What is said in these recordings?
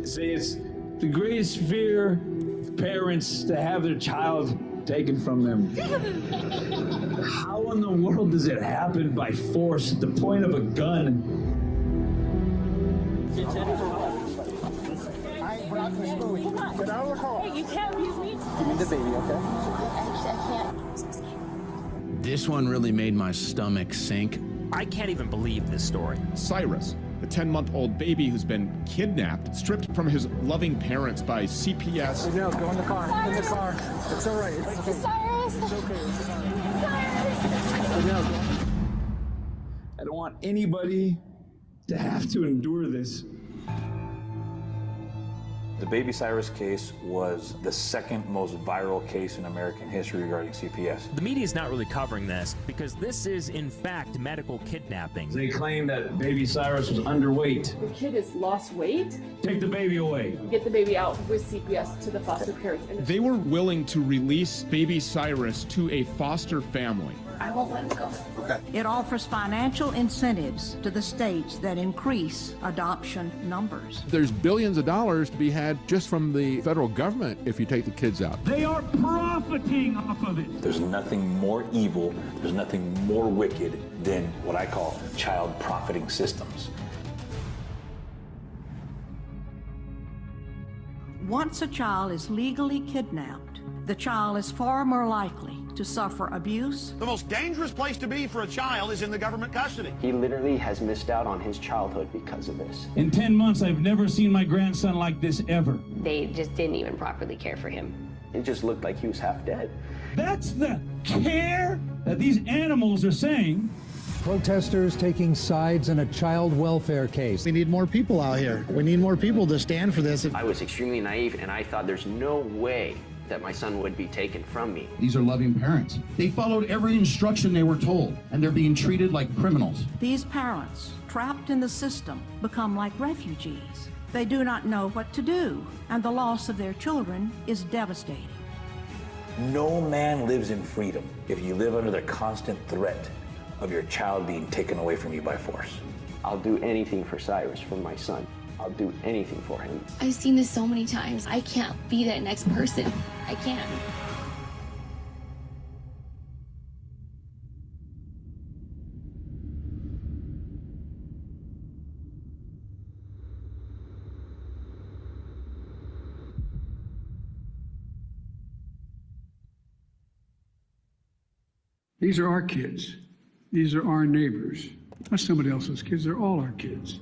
See, it's the greatest fear of parents to have their child taken from them. How in the world does it happen by force at the point of a gun? Get out of the car. Hey, you can't leave me. Give me the baby, okay? I can't. This one really made my stomach sink. I can't even believe this story. Cyrus, a 10-month-old baby who's been kidnapped, stripped from his loving parents by CPS. No, go in the car. Cyrus. In the car. It's all right. It's okay. Cyrus. It's okay. Cyrus. I don't want anybody to have to endure this. The Baby Cyrus case was the second most viral case in American history regarding CPS. The media is not really covering this because this is, in fact, medical kidnapping. They claim that baby Cyrus was underweight. The kid has lost weight. Take the baby away. Get the baby out with CPS to the foster parents. They were willing to release baby Cyrus to a foster family. I won't let him go. Okay. It offers financial incentives to the states that increase adoption numbers. There's billions of dollars to be had just from the federal government if you take the kids out. They are profiting off of it. There's nothing more evil, there's nothing more wicked than what I call child profiting systems. Once a child is legally kidnapped, the child is far more likely to suffer abuse. The most dangerous place to be for a child is in the government custody. He literally has missed out on his childhood because of this. In 10 months, I've never seen my grandson like this ever. They just didn't even properly care for him. It just looked like he was half dead. That's the care that these animals are saying. Protesters taking sides in a child welfare case. We need more people out here. We need more people to stand for this. I was extremely naive, and I thought there's no way that my son would be taken from me. These are loving parents. They followed every instruction they were told, and they're being treated like criminals. These parents, trapped in the system, become like refugees. They do not know what to do, and the loss of their children is devastating. No man lives in freedom if you live under the constant threat of your child being taken away from you by force. I'll do anything for Cyrus, for my son. I'll do anything for him. I've seen this so many times. I can't be that next person. I can't. These are our kids. These are our neighbors. Not somebody else's kids. They're all our kids.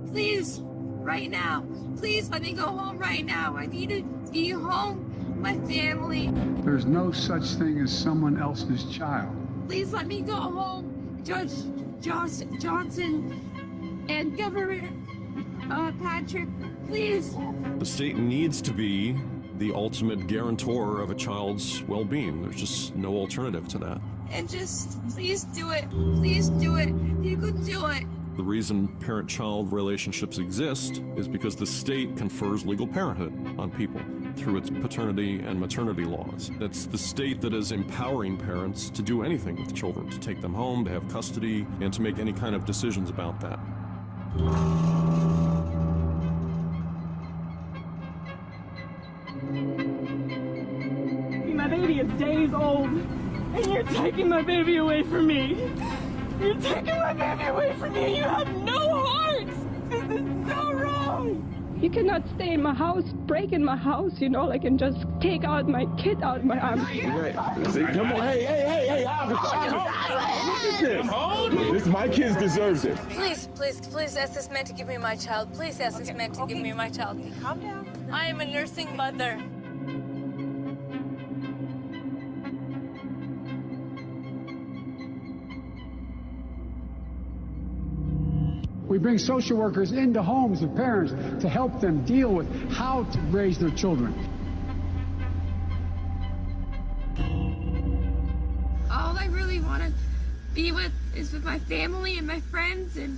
Please, right now. Please let me go home right now. I need to be home with my family. There's no such thing as someone else's child. Please let me go home. Judge Johnson and Governor Patrick, please. The state needs to be the ultimate guarantor of a child's well-being. There's just no alternative to that. And just please do it. Please do it. You could do it. The reason parent-child relationships exist is because the state confers legal parenthood on people through its paternity and maternity laws. It's the state that is empowering parents to do anything with children, to take them home, to have custody, and to make any kind of decisions about that. My baby is days old, and you're taking my baby away from me. You're taking my baby away from me. You have no heart. This is so wrong. You cannot stay in my house, break in my house, and just take out my kid out of my arms. Right. Come on, hey, this. My kids deserve this. Please ask this man to give me my child. Please ask this man to give me my child. Calm down. I am a nursing mother. We bring social workers into homes of parents to help them deal with how to raise their children. All I really want to be with is with my family and my friends, and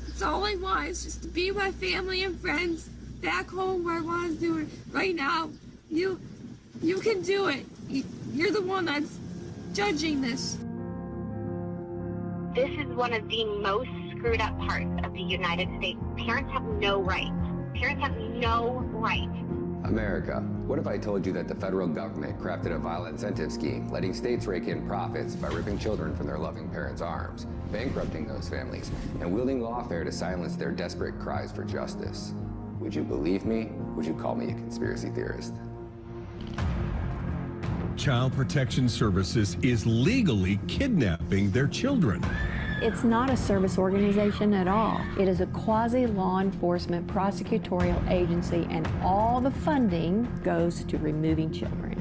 it's all I want is just to be with my family and friends back home where I want to do it right now. You can do it. You're the one that's judging this. This is one of the most screwed up parts of the United States. Parents have no right Parents have no right. America, what if I told you that the federal government crafted a violent incentive scheme, letting states rake in profits by ripping children from their loving parents' arms, bankrupting those families, and wielding lawfare to silence their desperate cries for justice? Would you believe me? Would you call me a conspiracy theorist? Child Protection Services is legally kidnapping their children. It's not a service organization at all. It is a quasi-law enforcement prosecutorial agency, and all the funding goes to removing children.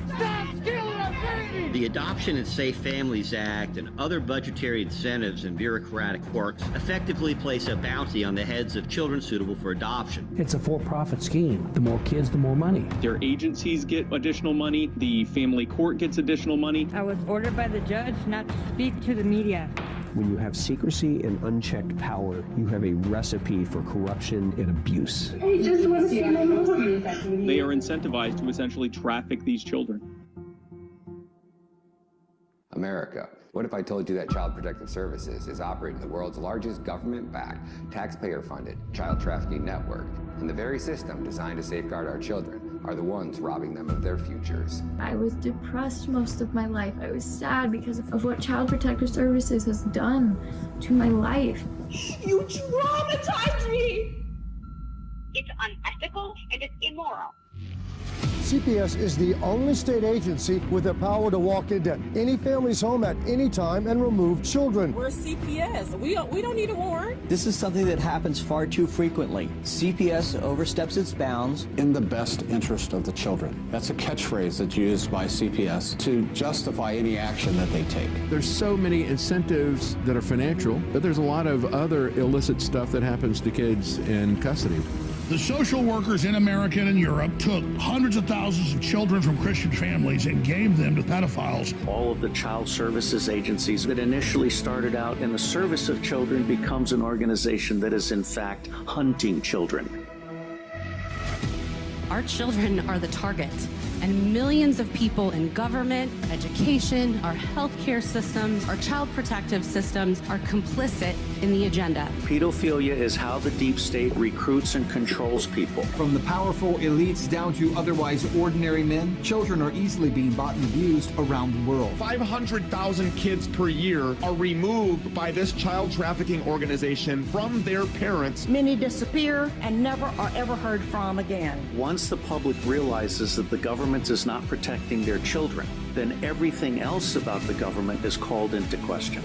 The Adoption and Safe Families Act and other budgetary incentives and bureaucratic quirks effectively place a bounty on the heads of children suitable for adoption. It's a for-profit scheme. The more kids, the more money. Their agencies get additional money. The family court gets additional money. I was ordered by the judge not to speak to the media. When you have secrecy and unchecked power, you have a recipe for corruption and abuse. They are incentivized to essentially traffic these children. America, what if I told you that Child Protective Services is operating the world's largest government-backed, taxpayer-funded child trafficking network, and the very system designed to safeguard our children are the ones robbing them of their futures? I was depressed most of my life. I was sad because of what Child Protective Services has done to my life. You traumatized me! It's unethical and it's immoral. CPS is the only state agency with the power to walk into any family's home at any time and remove children. We're CPS. We don't need a warrant. This is something that happens far too frequently. CPS oversteps its bounds. In the best interest of the children. That's a catchphrase that's used by CPS to justify any action that they take. There's so many incentives that are financial, but there's a lot of other illicit stuff that happens to kids in custody. The social workers in America and in Europe took hundreds of thousands of children from Christian families and gave them to pedophiles. All of the child services agencies that initially started out in the service of children becomes an organization that is in fact hunting children. Our children are the target, and millions of people in government, education, our healthcare systems, our child protective systems are complicit in the agenda. Pedophilia is how the deep state recruits and controls people. From the powerful elites down to otherwise ordinary men, children are easily being bought and abused around the world. 500,000 kids per year are removed by this child trafficking organization from their parents. Many disappear and never are ever heard from again. Once the public realizes that the government is not protecting their children, then everything else about the government is called into question.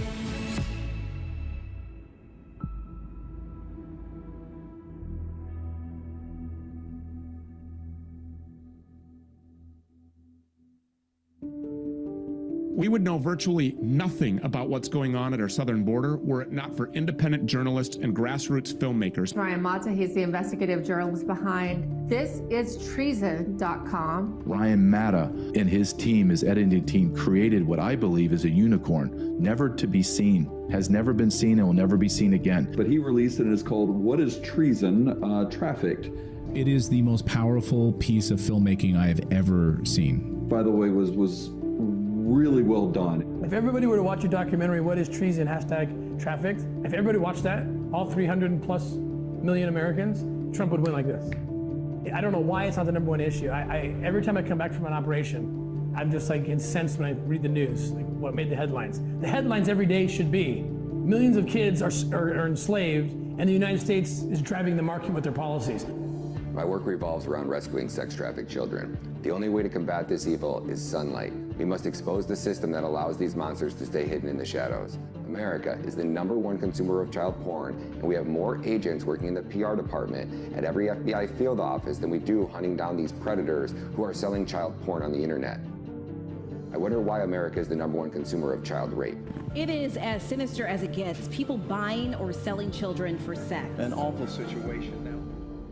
We would know virtually nothing about what's going on at our southern border were it not for independent journalists and grassroots filmmakers. Ryan Matta, he's the investigative journalist behind ThisIsTreason.com. Ryan Matta and his team, his editing team, created what I believe is a unicorn, never to be seen, has never been seen and will never be seen again. But he released it and it's called What is Treason? Trafficked. It is the most powerful piece of filmmaking I have ever seen. By the way, was really well done. If everybody were to watch a documentary, What is Treason, #trafficked, if everybody watched that, all 300+ million Americans, Trump would win like this. I don't know why it's not the #1 issue. Every time I come back from an operation, I'm just like incensed when I read the news, like what made the headlines. The headlines every day should be, millions of kids are enslaved and the United States is driving the market with their policies. My work revolves around rescuing sex-trafficked children. The only way to combat this evil is sunlight. We must expose the system that allows these monsters to stay hidden in the shadows. America is the #1 consumer of child porn, and we have more agents working in the PR department at every FBI field office than we do hunting down these predators who are selling child porn on the internet. I wonder why America is the #1 consumer of child rape. It is as sinister as it gets, people buying or selling children for sex. An awful situation now.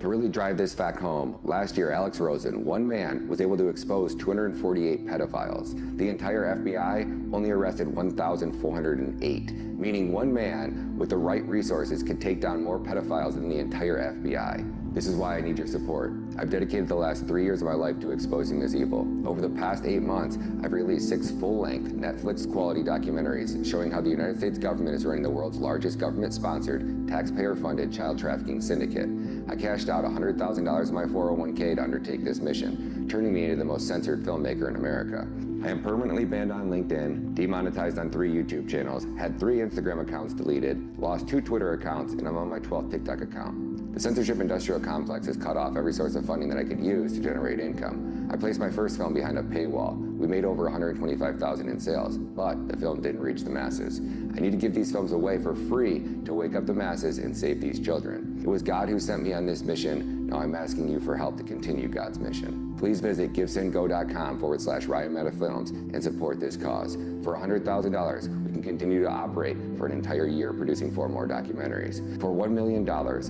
To really drive this fact home, last year Alex Rosen, one man, was able to expose 248 pedophiles. The entire FBI only arrested 1,408, meaning one man with the right resources could take down more pedophiles than the entire FBI. This is why I need your support. I've dedicated the last 3 years of my life to exposing this evil. Over the past 8 months, I've released 6 full-length Netflix-quality documentaries showing how the United States government is running the world's largest government-sponsored, taxpayer-funded child trafficking syndicate. I cashed out $100,000 of my 401k to undertake this mission, turning me into the most censored filmmaker in America. I am permanently banned on LinkedIn, demonetized on 3 YouTube channels, had 3 Instagram accounts deleted, lost 2 Twitter accounts, and I'm on my 12th TikTok account. The censorship industrial complex has cut off every source of funding that I could use to generate income. I placed my first film behind a paywall. We made over $125,000 in sales, but the film didn't reach the masses. I need to give these films away for free to wake up the masses and save these children. It was God who sent me on this mission. Now I'm asking you for help to continue God's mission. Please visit givesendgo.com/Ryan Matta Films and support this cause. For $100,000, we can continue to operate for an entire year producing 4 more documentaries. For $1 million,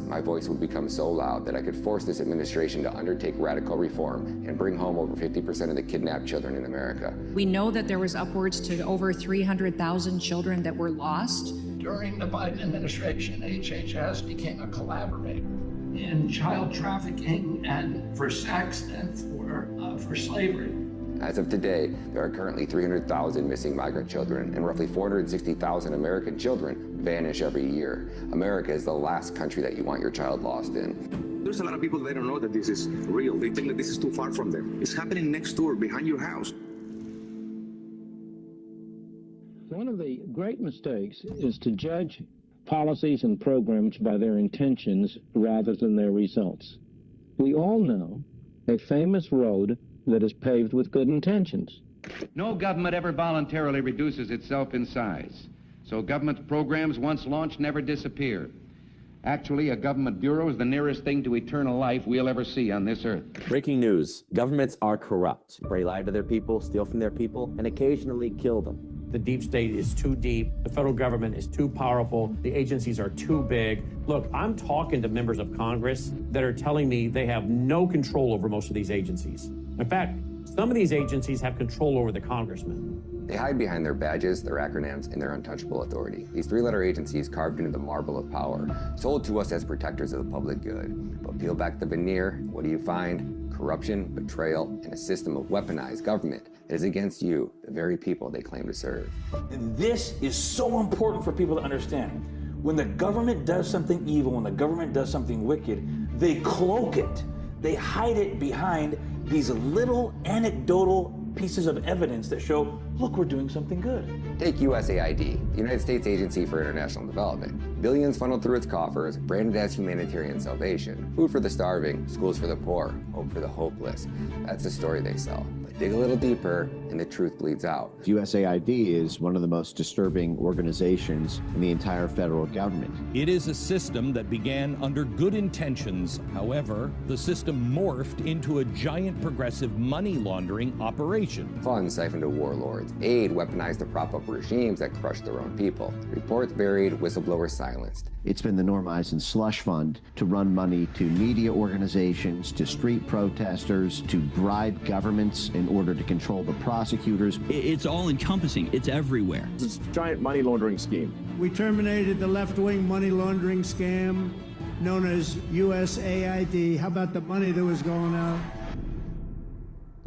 my voice would become so loud that I could force this administration to undertake radical reform and bring home over 50% of the kidnapped children in America. We know that there was upwards to over 300,000 children that were lost. During the Biden administration, HHS became a collaborator in child trafficking and for sex and for slavery. As of today, there are currently 300,000 missing migrant children, and roughly 460,000 American children vanish every year. America is the last country that you want your child lost in. There's a lot of people that don't know that this is real. They think that this is too far from them. It's happening next door, behind your house. One of the great mistakes is to judge policies and programs by their intentions rather than their results. We all know a famous road that is paved with good intentions. No government ever voluntarily reduces itself in size. So government programs once launched never disappear. Actually, a government bureau is the nearest thing to eternal life we'll ever see on this earth. Breaking news. Governments are corrupt. They lie to their people, steal from their people, and occasionally kill them. The deep state is too deep. The federal government is too powerful. The agencies are too big. Look, I'm talking to members of Congress that are telling me they have no control over most of these agencies. In fact, some of these agencies have control over the congressmen. They hide behind their badges, their acronyms, and their untouchable authority. These 3-letter agencies carved into the marble of power, sold to us as protectors of the public good. But peel back the veneer, what do you find? Corruption, betrayal, and a system of weaponized government that is against you, the very people they claim to serve. And this is so important for people to understand. When the government does something evil, when the government does something wicked, they cloak it. They hide it behind these little anecdotal pieces of evidence that show, look, we're doing something good. Take USAID, the United States Agency for International Development. Billions funneled through its coffers, branded as humanitarian salvation. Food for the starving, schools for the poor, hope for the hopeless. That's the story they sell. But dig a little deeper, and the truth bleeds out. USAID is one of the most disturbing organizations in the entire federal government. It is a system that began under good intentions. However, the system morphed into a giant progressive money laundering operation. Funds siphoned to warlords. Aid weaponized to prop up regimes that crushed their own people. Reports buried, whistleblowers silenced. It's been the Norm Eisen slush fund to run money to media organizations, to street protesters, to bribe governments in order to control the prosecutors. It's all encompassing. It's everywhere. It's a giant money laundering scheme. We terminated the left-wing money laundering scam known as USAID. How about the money that was going out?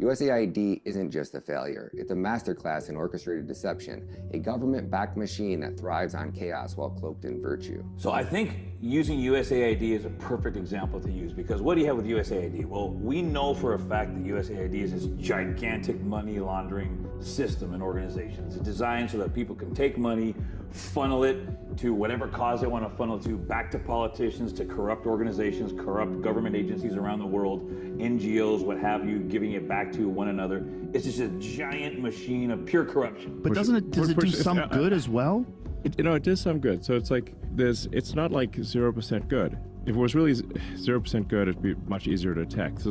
USAID isn't just a failure. It's a masterclass in orchestrated deception, a government-backed machine that thrives on chaos while cloaked in virtue. So I think using USAID is a perfect example to use, because what do you have with USAID? Well, we know for a fact that USAID is this gigantic money laundering system and organization. It's designed so that people can take money, funnel it to whatever cause they want to funnel to, back to politicians, to corrupt organizations, corrupt government agencies around the world, NGOs, what have you, giving it back to one another. It's just a giant machine of pure corruption. But does it do some good as well? It does some good. So it's like it's not like 0% good. If it was really 0% good, it'd be much easier to detect. So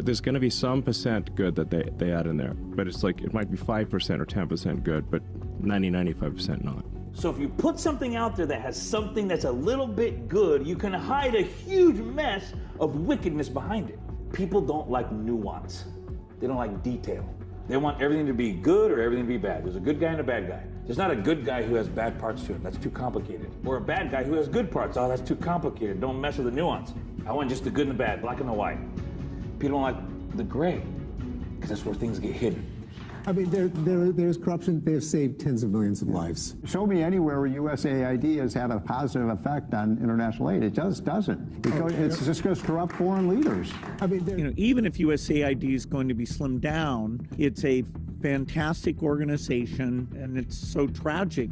there's going to be some percent good that they add in there. But it's like it might be 5% or 10% good, but 95% not. So if you put something out there that has something that's a little bit good, you can hide a huge mess of wickedness behind it. People don't like nuance. They don't like detail. They want everything to be good or everything to be bad. There's a good guy and a bad guy. There's not a good guy who has bad parts to him. That's too complicated. Or a bad guy who has good parts. Oh, that's too complicated. Don't mess with the nuance. I want just the good and the bad, black and the white. People don't like the gray, because that's where things get hidden. I mean, there's corruption. They have saved tens of millions of lives. Show me anywhere where USAID has had a positive effect on international aid. It doesn't. It's just because corrupt foreign leaders. I mean, even if USAID is going to be slimmed down, it's a fantastic organization, and it's so tragic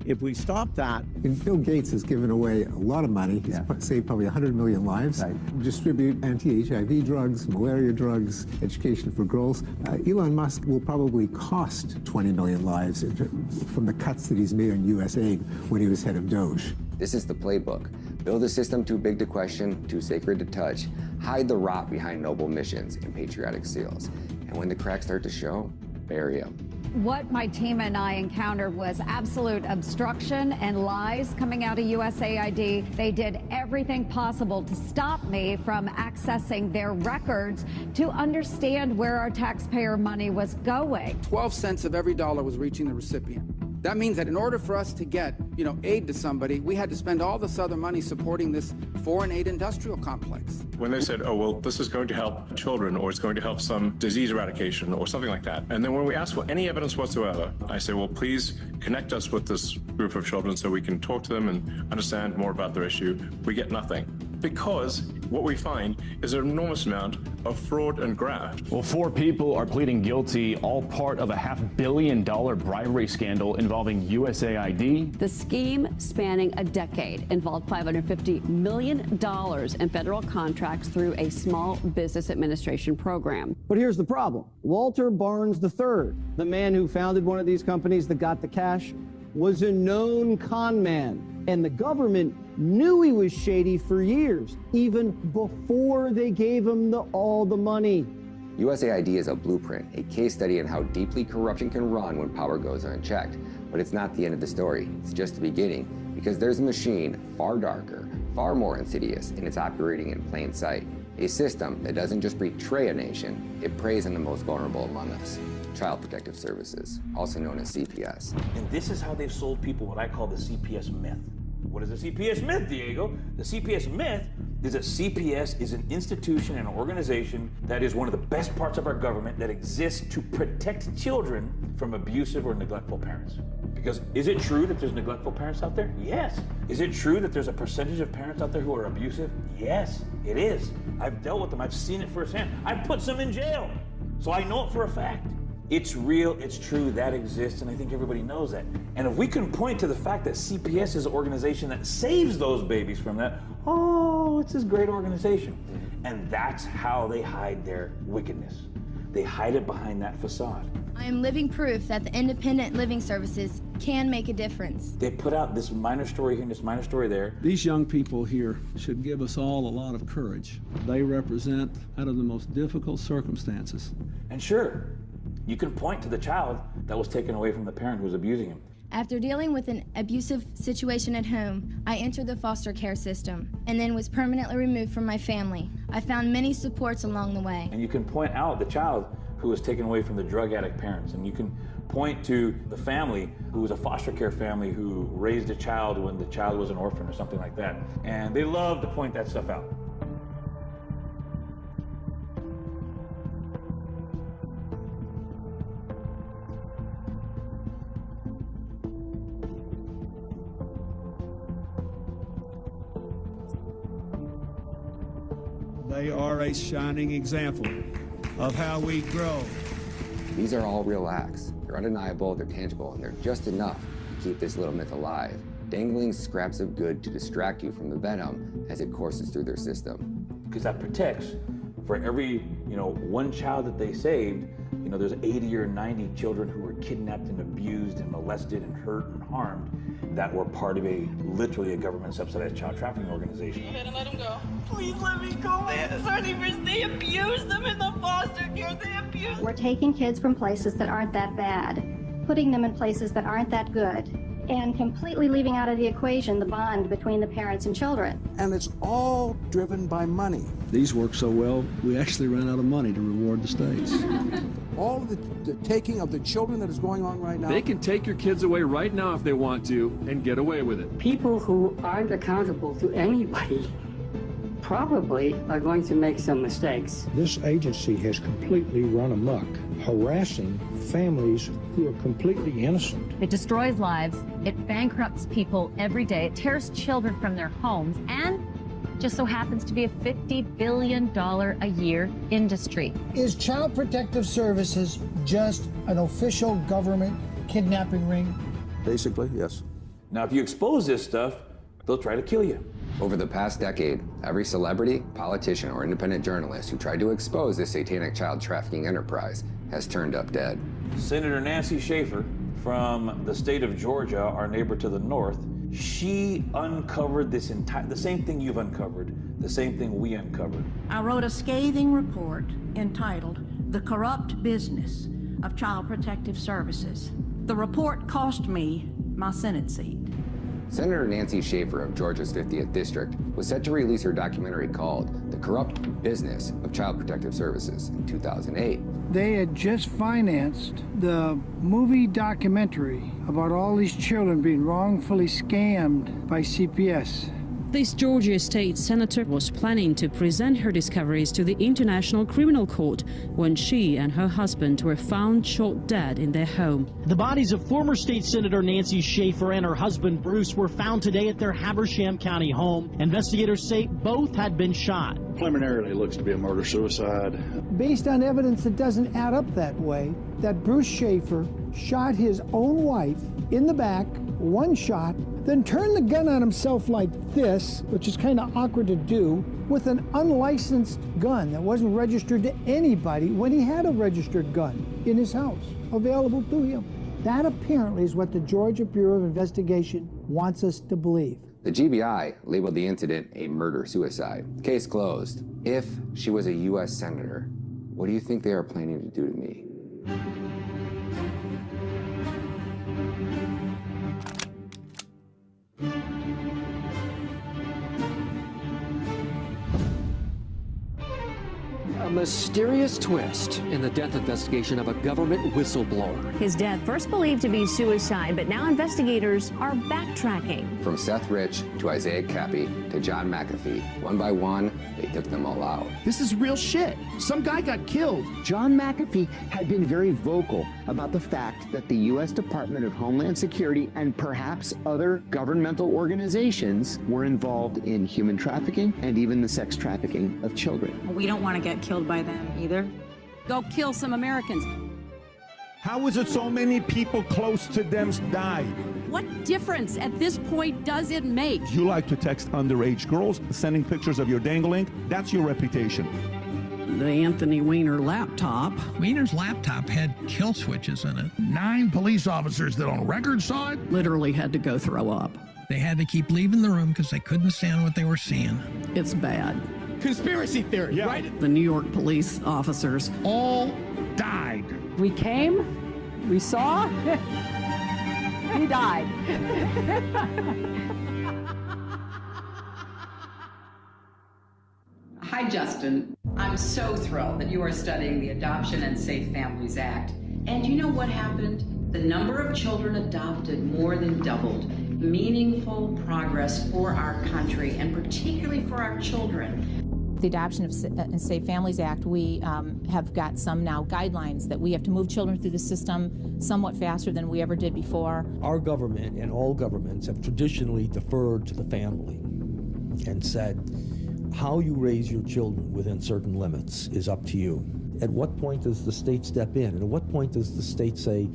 if we stop that. And Bill Gates has given away a lot of money. He's saved probably 100 million lives. Right. Distribute anti-HIV drugs, malaria drugs, education for girls. Elon Musk will probably cost 20 million lives from the cuts that he's made on US aid when he was head of Doge. This is the playbook. Build a system too big to question, too sacred to touch. Hide the rot behind noble missions and patriotic seals. And when the cracks start to show, bury them. What my team and I encountered was absolute obstruction and lies coming out of USAID. They did everything possible to stop me from accessing their records to understand where our taxpayer money was going. 12 cents of every dollar was reaching the recipient. That means that in order for us to get, aid to somebody, we had to spend all this other money supporting this foreign aid industrial complex. When they said, oh, well, this is going to help children, or it's going to help some disease eradication, or something like that. And then when we ask for any evidence whatsoever, I say, well, please connect us with this group of children so we can talk to them and understand more about their issue. We get nothing. Because what we find is an enormous amount of fraud and graft. Well, 4 people are pleading guilty, all part of a $500 million bribery scandal involving USAID. The scheme, spanning a decade, involved $550 million in federal contracts through a Small Business Administration program. But here's the problem. Walter Barnes III, the man who founded one of these companies that got the cash, was a known con man. And the government knew he was shady for years, even before they gave him all the money. USAID is a blueprint, a case study in how deeply corruption can run when power goes unchecked. But it's not the end of the story. It's just the beginning, because there's a machine far darker, far more insidious, and it's operating in plain sight. A system that doesn't just betray a nation, it preys on the most vulnerable among us. Child Protective Services, also known as CPS. And this is how they've sold people what I call the CPS myth. What is the CPS myth, Diego? The CPS myth is that CPS is an institution and an organization that is one of the best parts of our government that exists to protect children from abusive or neglectful parents. Because is it true that there's neglectful parents out there? Yes. Is it true that there's a percentage of parents out there who are abusive? Yes, it is. I've dealt with them. I've seen it firsthand. I've put some in jail. So I know it for a fact. It's real, it's true, that exists, and I think everybody knows that. And if we can point to the fact that CPS is an organization that saves those babies from that, oh, it's this great organization. And that's how they hide their wickedness. They hide it behind that facade. I am living proof that the independent living services can make a difference. They put out this minor story here and this minor story there. These young people here should give us all a lot of courage. They represent out of the most difficult circumstances. And sure, you can point to the child that was taken away from the parent who was abusing him. After dealing with an abusive situation at home, I entered the foster care system and then was permanently removed from my family. I found many supports along the way. And you can point out the child who was taken away from the drug addict parents, and you can point to the family who was a foster care family who raised a child when the child was an orphan or something like that. And they love to point that stuff out. They are a shining example of how we grow. These are all real acts. They're undeniable, they're tangible, and they're just enough to keep this little myth alive, dangling scraps of good to distract you from the venom as it courses through their system. Because that protects, for every, one child that they saved, there's 80 or 90 children who were kidnapped and abused and molested and hurt and harmed that were part of literally a government-subsidized child trafficking organization. Go ahead and let them go. Please let me go, man. They abuse them in the foster care. They abuse them. We're taking kids from places that aren't that bad, putting them in places that aren't that good, and completely leaving out of the equation the bond between the parents and children. And it's all driven by money. These work so well, we actually ran out of money to reward the states. All of the taking of the children that is going on right now. They can take your kids away right now if they want to and get away with it. People who aren't accountable to anybody probably are going to make some mistakes. This agency has completely run amok, harassing families who are completely innocent. It destroys lives, it bankrupts people every day, it tears children from their homes, and just so happens to be a $50 billion a year industry. Is Child Protective Services just an official government kidnapping ring? Basically, yes. Now, if you expose this stuff, they'll try to kill you. Over the past decade, every celebrity, politician, or independent journalist who tried to expose this satanic child trafficking enterprise has turned up dead. Senator Nancy Schaefer from the state of Georgia, our neighbor to the north, she uncovered the same thing you've uncovered, the same thing we uncovered. I wrote a scathing report entitled "The Corrupt Business of Child Protective Services." The report cost me my Senate seat. Senator Nancy Schaefer of Georgia's 50th District was set to release her documentary called The Corrupt Business of Child Protective Services in 2008. They had just financed the movie documentary about all these children being wrongfully scammed by CPS. This Georgia state senator was planning to present her discoveries to the International Criminal Court when she and her husband were found shot dead in their home. The bodies of former state senator Nancy Schaefer and her husband Bruce were found today at their Habersham County home. Investigators say both had been shot. Preliminarily, it looks to be a murder-suicide. Based on evidence that doesn't add up that way, that Bruce Schaefer shot his own wife in the back, one shot, then turned the gun on himself like this, which is kind of awkward to do, with an unlicensed gun that wasn't registered to anybody when he had a registered gun in his house available to him. That apparently is what the Georgia Bureau of Investigation wants us to believe. The GBI labeled the incident a murder-suicide. Case closed. If she was a U.S. senator, what do you think they are planning to do to me? A mysterious twist in the death investigation of a government whistleblower. His death first believed to be suicide, but now investigators are backtracking. From Seth Rich to Isaiah Cappy to John McAfee, one by one, they took them all out. This is real shit. Some guy got killed. John McAfee had been very vocal about the fact that the U.S. Department of Homeland Security and perhaps other governmental organizations were involved in human trafficking and even the sex trafficking of children. We don't want to get killed by them either. Go kill some Americans. How is it so many people close to them died? What difference at this point does it make? You like to text underage girls, sending pictures of your dangling? That's your reputation. The Anthony Weiner laptop. Weiner's laptop had kill switches in it. 9 police officers that on record saw it literally had to go throw up. They had to keep leaving the room because they couldn't stand what they were seeing. It's bad. Conspiracy theory, yeah. Right? The New York police officers all died. We came, we saw, he died. Hi, Justin. I'm so thrilled that you are studying the Adoption and Safe Families Act. And you know what happened? The number of children adopted more than doubled. Meaningful progress for our country and particularly for our children. The Adoption and Safe Families Act, we have got some now guidelines that we have to move children through the system somewhat faster than we ever did before. Our government and all governments have traditionally deferred to the family and said, how you raise your children within certain limits is up to you. At what point does the state step in? And at what point does the state say,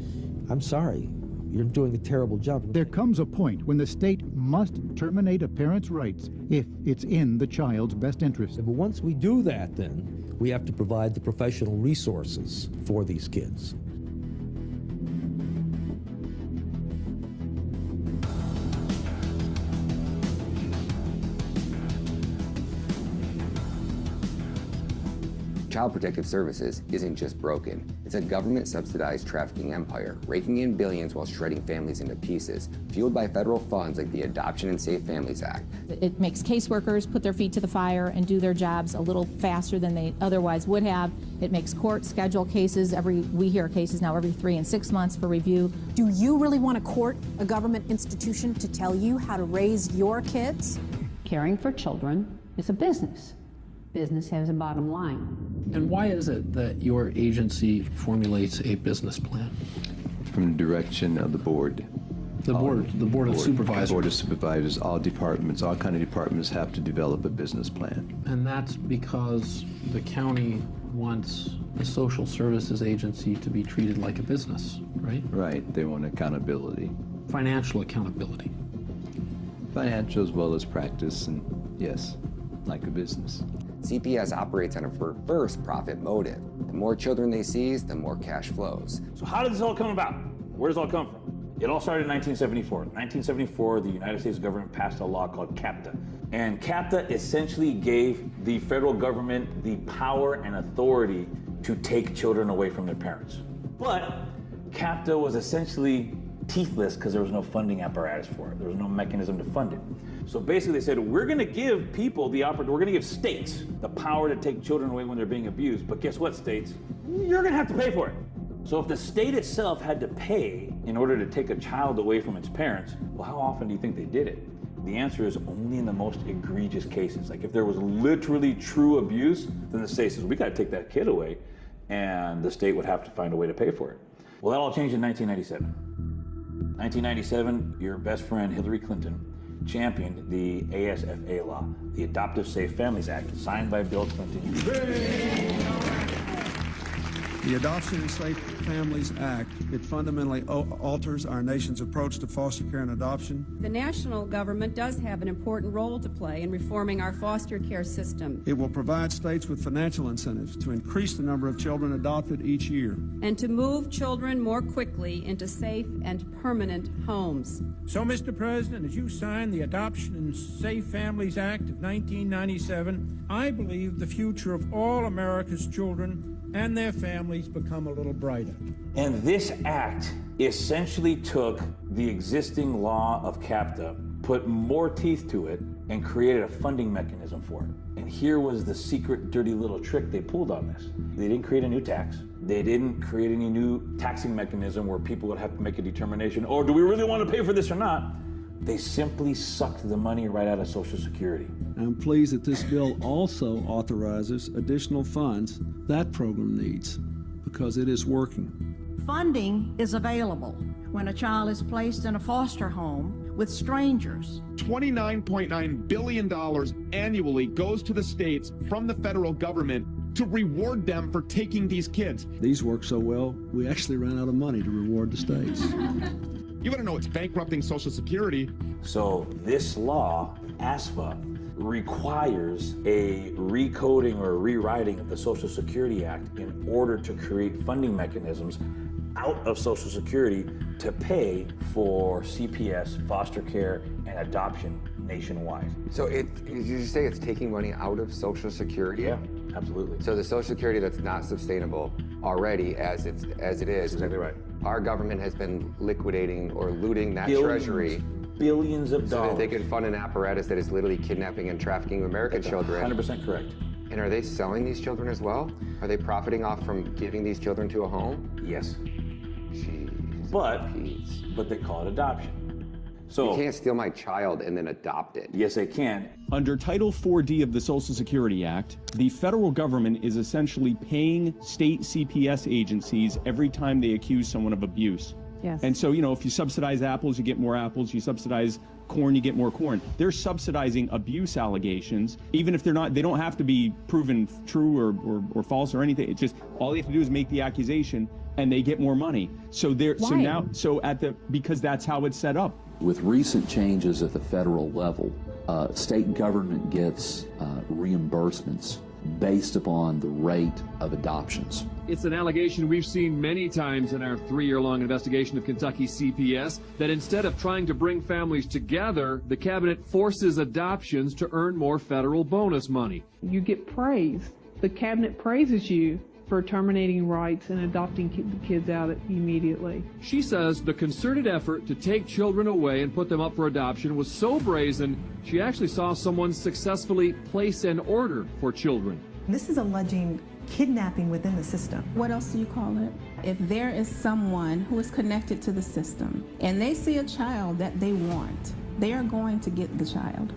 I'm sorry, you're doing a terrible job? There comes a point when the state must terminate a parent's rights if it's in the child's best interest. But once we do that, then we have to provide the professional resources for these kids. Child Protective Services isn't just broken. It's a government-subsidized trafficking empire, raking in billions while shredding families into pieces, fueled by federal funds like the Adoption and Safe Families Act. It makes caseworkers put their feet to the fire and do their jobs a little faster than they otherwise would have. It makes courts schedule cases we hear cases now every 3 and 6 months for review. Do you really want to court a government institution to tell you how to raise your kids? Caring for children It's a business. Business has a bottom line. And why is it that your agency formulates a business plan? From the direction of the board. The board of supervisors. The board of supervisors, all departments, all kind of departments have to develop a business plan. And that's because the county wants the social services agency to be treated like a business, right? Right, they want accountability. Financial accountability. Financial as well as practice, and yes, like a business. CPS operates on a perverse profit motive. The more children they seize, the more cash flows. So how did this all come about? Where does it all come from? It all started in 1974. In 1974, the United States government passed a law called CAPTA. And CAPTA essentially gave the federal government the power and authority to take children away from their parents. But CAPTA was essentially teethless because there was no funding apparatus for it. There was no mechanism to fund it. So basically they said, we're gonna give people the opportunity, we're gonna give states the power to take children away when they're being abused. But guess what, states? You're gonna have to pay for it. So if the state itself had to pay in order to take a child away from its parents, well, how often do you think they did it? The answer is only in the most egregious cases. Like if there was literally true abuse, then the state says, we gotta take that kid away, and the state would have to find a way to pay for it. Well, that all changed in 1997. 1997, your best friend, Hillary Clinton, championed the ASFA law, the Adoptive Safe Families Act, signed by Bill Clinton. The Adoption and Safe Families Act, it fundamentally alters our nation's approach to foster care and adoption. The national government does have an important role to play in reforming our foster care system. It will provide states with financial incentives to increase the number of children adopted each year. And to move children more quickly into safe and permanent homes. So, Mr. President, as you sign the Adoption and Safe Families Act of 1997, I believe the future of all America's children and their families become a little brighter. And this act essentially took the existing law of CAPTA, put more teeth to it, and created a funding mechanism for it. And here was the secret, dirty little trick they pulled on this. They didn't create a new tax. They didn't create any new taxing mechanism where people would have to make a determination, oh, do we really want to pay for this or not? They simply sucked the money right out of Social Security. I'm pleased that this bill also authorizes additional funds that program needs, because it is working. Funding is available when a child is placed in a foster home with strangers. $29.9 billion annually goes to the states from the federal government to reward them for taking these kids. These work so well, we actually ran out of money to reward the states. You want to know it's bankrupting Social Security. So this law, ASFA, requires a recoding or a rewriting of the Social Security Act in order to create funding mechanisms out of Social Security to pay for CPS, foster care, and adoption nationwide. So did you say it's taking money out of Social Security? Yeah, absolutely. So the Social Security that's not sustainable already as it is. That's exactly right. Our government has been liquidating or looting that Billions. treasury. Billions of dollars. So that they can fund an apparatus that is literally kidnapping and trafficking American children. 100% correct. And are they selling these children as well? Are they profiting off from giving these children to a home? Yes. Jeez. But they call it adoption. So you can't steal my child and then adopt it. Yes, they can. Under Title 4D of the Social Security Act, the federal government is essentially paying state CPS agencies every time they accuse someone of abuse. Yes. And so, you know, if you subsidize apples, you get more apples. You subsidize corn, you get more corn. They're subsidizing abuse allegations, even if they don't have to be proven true or false or anything. It's just all they have to do is make the accusation, and they get more money. So because that's how it's set up. With recent changes at the federal level, state government gets reimbursements based upon the rate of adoptions. It's an allegation we've seen many times in our 3-year-long investigation of Kentucky CPS, that instead of trying to bring families together, the cabinet forces adoptions to earn more federal bonus money. You get praise. The cabinet praises you for terminating rights and adopting the kids out immediately. She says the concerted effort to take children away and put them up for adoption was so brazen, she actually saw someone successfully place an order for children. This is alleging kidnapping within the system. What else do you call it? If there is someone who is connected to the system and they see a child that they want, they are going to get the child.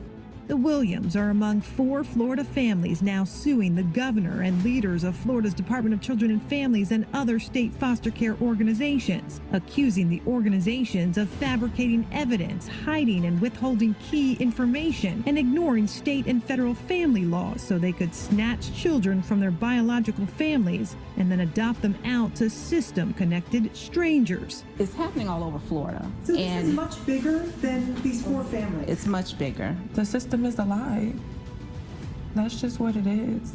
The Williams are among 4 Florida families now suing the governor and leaders of Florida's Department of Children and Families and other state foster care organizations, accusing the organizations of fabricating evidence, hiding and withholding key information, and ignoring state and federal family laws so they could snatch children from their biological families and then adopt them out to system-connected strangers. It's happening all over Florida. So this is much bigger than these 4 families? It's much bigger. The system is a lie. That's just what it is.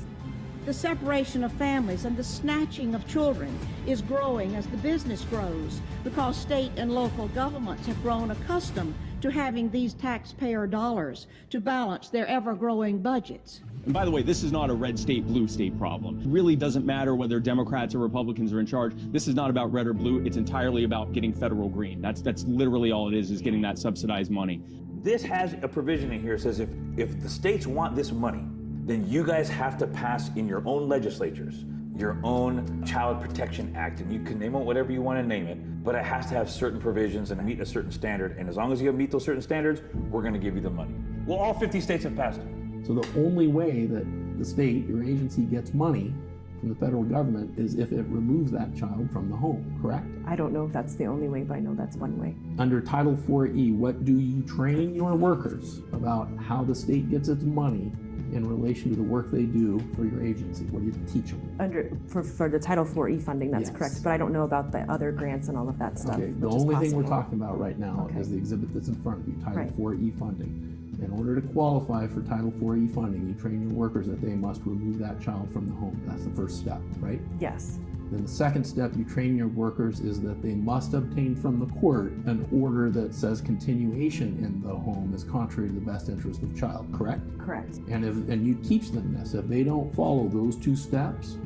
The separation of families and the snatching of children is growing as the business grows because state and local governments have grown accustomed to having these taxpayer dollars to balance their ever-growing budgets. And by the way, this is not a red state, blue state problem. It really doesn't matter whether Democrats or Republicans are in charge. This is not about red or blue. It's entirely about getting federal green. That's literally all it is getting that subsidized money. This has a provision in here that says if the states want this money, then you guys have to pass in your own legislatures your own Child Protection Act, and you can name it whatever you want to name it, but it has to have certain provisions and meet a certain standard, and as long as you meet those certain standards, we're going to give you the money. Well, all 50 states have passed it. So the only way that the state, your agency, gets money from the federal government is if it removes that child from the home, correct? I don't know if that's the only way, but I know that's one way. Under Title 4E, what do you train your workers about how the state gets its money in relation to the work they do for your agency? What do you teach them? For the Title 4E funding, that's Yes. correct, but I don't know about the other grants and all of that stuff. Okay, the only thing we're talking about right now is the exhibit that's in front of you, Title 4E funding. In order to qualify for Title 4E funding, you train your workers that they must remove that child from the home. That's the first step, right? Yes. Then the second step you train your workers is that they must obtain from the court an order that says continuation in the home is contrary to the best interest of the child, correct? Correct. And you teach them this. If they don't follow those 2 steps,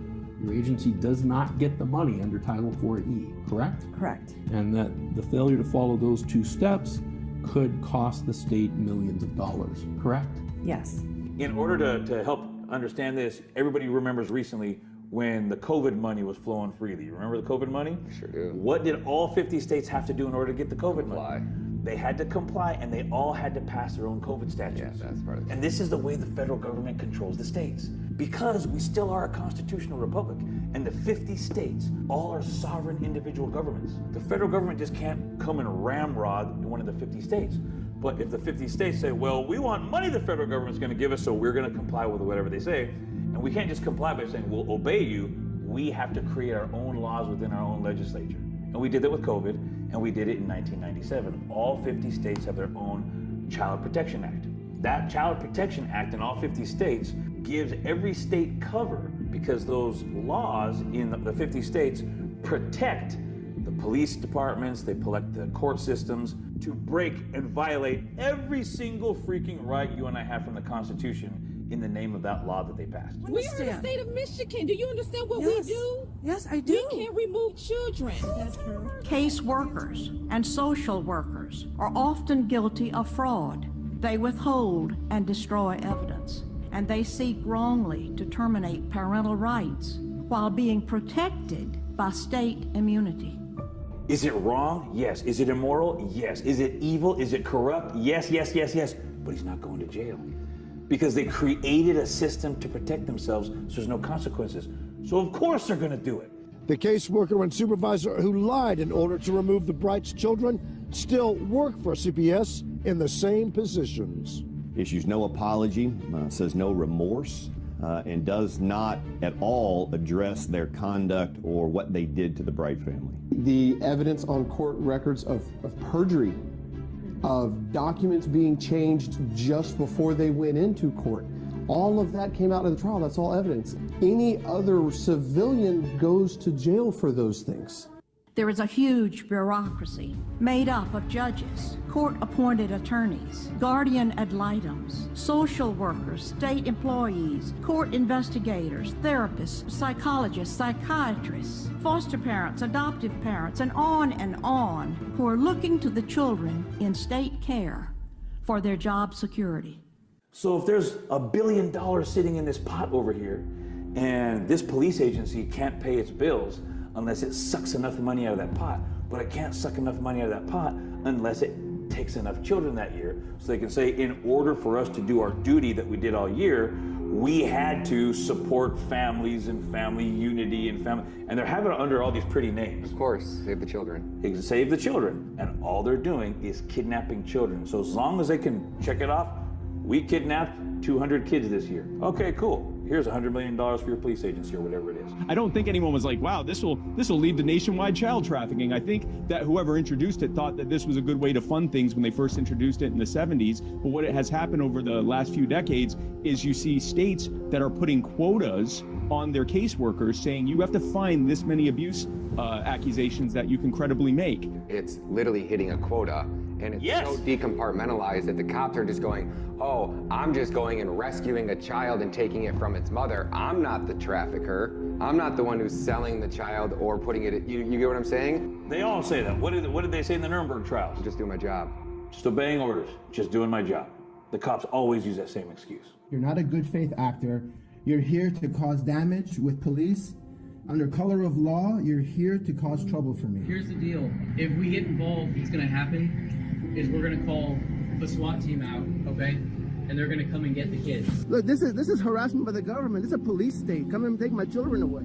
your agency does not get the money under Title 4E, correct? Correct. And that the failure to follow those 2 steps could cost the state millions of dollars, correct? Yes. In order to help understand this, everybody remembers recently when the COVID money was flowing freely. You remember the COVID money? Sure do. What did all 50 states have to do in order to get the COVID money? They had to comply, and they all had to pass their own COVID statutes. Yeah, that's part of it. And this is the way the federal government controls the states. Because we still are a constitutional republic, and the 50 states all are sovereign individual governments. The federal government just can't come and ramrod one of the 50 states. But if the 50 states say, well, we want money the federal government's going to give us, so we're going to comply with whatever they say, and we can't just comply by saying, we'll obey you, we have to create our own laws within our own legislature. And we did that with COVID, and we did it in 1997. All 50 states have their own Child Protection Act. That Child Protection Act in all 50 states gives every state cover because those laws in the 50 states protect the police departments, they protect the court systems to break and violate every single freaking right you and I have from the Constitution in the name of that law that they passed. We are the state of Michigan. Do you understand what we do? Yes, I do. We can't remove children. That's true. Case workers and social workers are often guilty of fraud. They withhold and destroy evidence, and they seek wrongly to terminate parental rights while being protected by state immunity. Is it wrong? Yes. Is it immoral? Yes. Is it evil? Is it corrupt? Yes, yes, yes, yes. But he's not going to jail because they created a system to protect themselves so there's no consequences. So of course they're going to do it. The caseworker and supervisor who lied in order to remove the Bright's children still work for CPS in the same positions. Issues no apology, says no remorse, and does not at all address their conduct or what they did to the Bright family. The evidence on court records of perjury, of documents being changed just before they went into court, all of that came out of the trial. That's all evidence. Any other civilian goes to jail for those things. There is a huge bureaucracy made up of judges, court-appointed attorneys, guardian ad litems, social workers, state employees, court investigators, therapists, psychologists, psychiatrists, foster parents, adoptive parents, and on, who are looking to the children in state care for their job security. So if there's $1 billion sitting in this pot over here, and this police agency can't pay its bills unless it sucks enough money out of that pot, but it can't suck enough money out of that pot unless it takes enough children that year, so they can say, in order for us to do our duty that we did all year, we had to support families and family unity and family, and they're having it under all these pretty names. Of course, save the children. Save the children, and all they're doing is kidnapping children. So as long as they can check it off, we kidnapped 200 kids this year. Okay, cool. Here's $100 million for your police agency or whatever it is. I don't think anyone was like, wow, this will lead to nationwide child trafficking. I think that whoever introduced it thought that this was a good way to fund things when they first introduced it in the 70s. But what has happened over the last few decades is you see states that are putting quotas on their caseworkers saying you have to find this many abuse accusations that you can credibly make. It's literally hitting a quota. And it's so decompartmentalized that the cops are just going, oh, I'm just going and rescuing a child and taking it from its mother. I'm not the trafficker. I'm not the one who's selling the child or putting it, you get what I'm saying? They all say that. What did they say in the Nuremberg trials? Just doing my job. Just obeying orders. Just doing my job. The cops always use that same excuse. You're not a good faith actor. You're here to cause damage with police. Under color of law, you're here to cause trouble for me. Here's the deal. If we get involved, what's going to happen is we're going to call the SWAT team out, okay? And they're going to come and get the kids. Look, this is harassment by the government. This is a police state. Come and take my children away.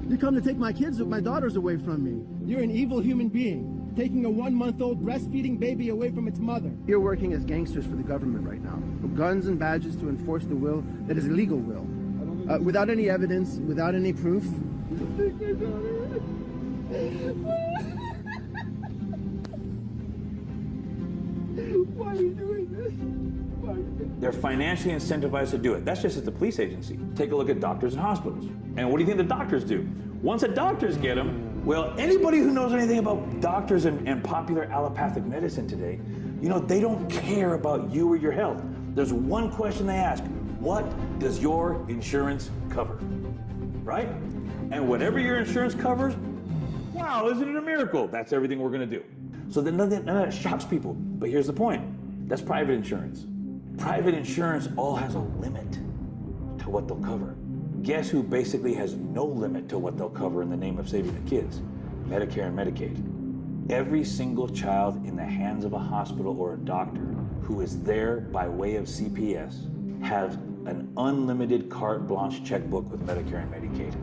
You come to take my kids, my daughters away from me. You're an evil human being, taking a 1-month-old breastfeeding baby away from its mother. You're working as gangsters for the government right now. With guns and badges to enforce the will that is a legal will. Without any evidence, without any proof. Why are you doing this? They're financially incentivized to do it. That's just at the police agency. Take a look at doctors and hospitals. And what do you think the doctors do? Once the doctors get them, well, anybody who knows anything about doctors and popular allopathic medicine today, you know, they don't care about you or your health. There's one question they ask: what does your insurance cover? Right? And whatever your insurance covers, wow, isn't it a miracle? That's everything we're going to do. So then none of that shocks people. But here's the point. That's private insurance. Private insurance all has a limit to what they'll cover. Guess who basically has no limit to what they'll cover in the name of saving the kids? Medicare and Medicaid. Every single child in the hands of a hospital or a doctor who is there by way of CPS has an unlimited carte blanche checkbook with Medicare and Medicaid.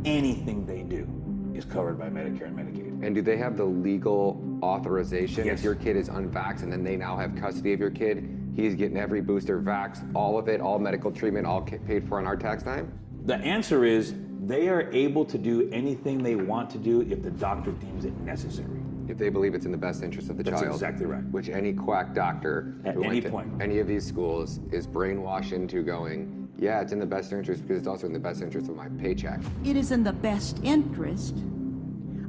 Anything they do is covered by Medicare and Medicaid. And do they have the legal authorization? Yes. If your kid is unvaxxed and then they now have custody of your kid, he's getting every booster vaxxed, all of it, all medical treatment, all paid for on our tax time? The answer is they are able to do anything they want to do if the doctor deems it necessary. If they believe it's in the best interest of the child. That's exactly right. Which any quack doctor at who any went to point, any of these schools is brainwashed into going, yeah, it's in the best interest because it's also in the best interest of my paycheck. It is in the best interest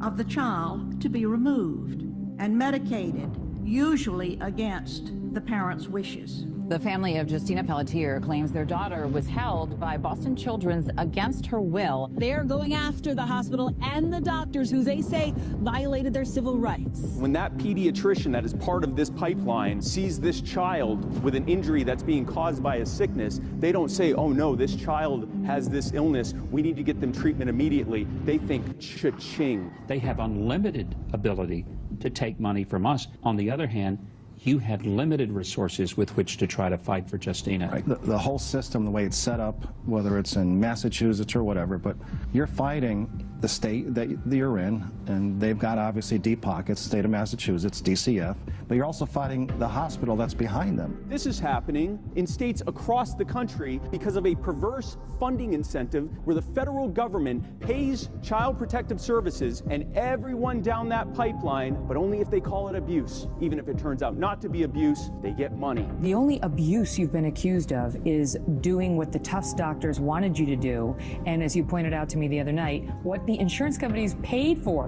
of the child to be removed and medicated, usually against the parents' wishes. The family of Justina Pelletier claims their daughter was held by Boston Children's against her will. They're going after the hospital and the doctors who they say violated their civil rights. When that pediatrician that is part of this pipeline sees this child with an injury that's being caused by a sickness, they don't say, oh no, this child has this illness, we need to get them treatment immediately. They think cha-ching. They have unlimited ability to take money from us. On the other hand, you had limited resources with which to try to fight for Justina. Right. The whole system, the way it's set up, whether it's in Massachusetts or whatever, but you're fighting the state that you're in, and they've got obviously deep pockets, state of Massachusetts, DCF, but you're also fighting the hospital that's behind them. This is happening in states across the country because of a perverse funding incentive where the federal government pays child protective services and everyone down that pipeline, but only if they call it abuse. Even if it turns out not to be abuse, they get money. The only abuse you've been accused of is doing what the Tufts doctors wanted you to do, and as you pointed out to me the other night, what the insurance companies paid for.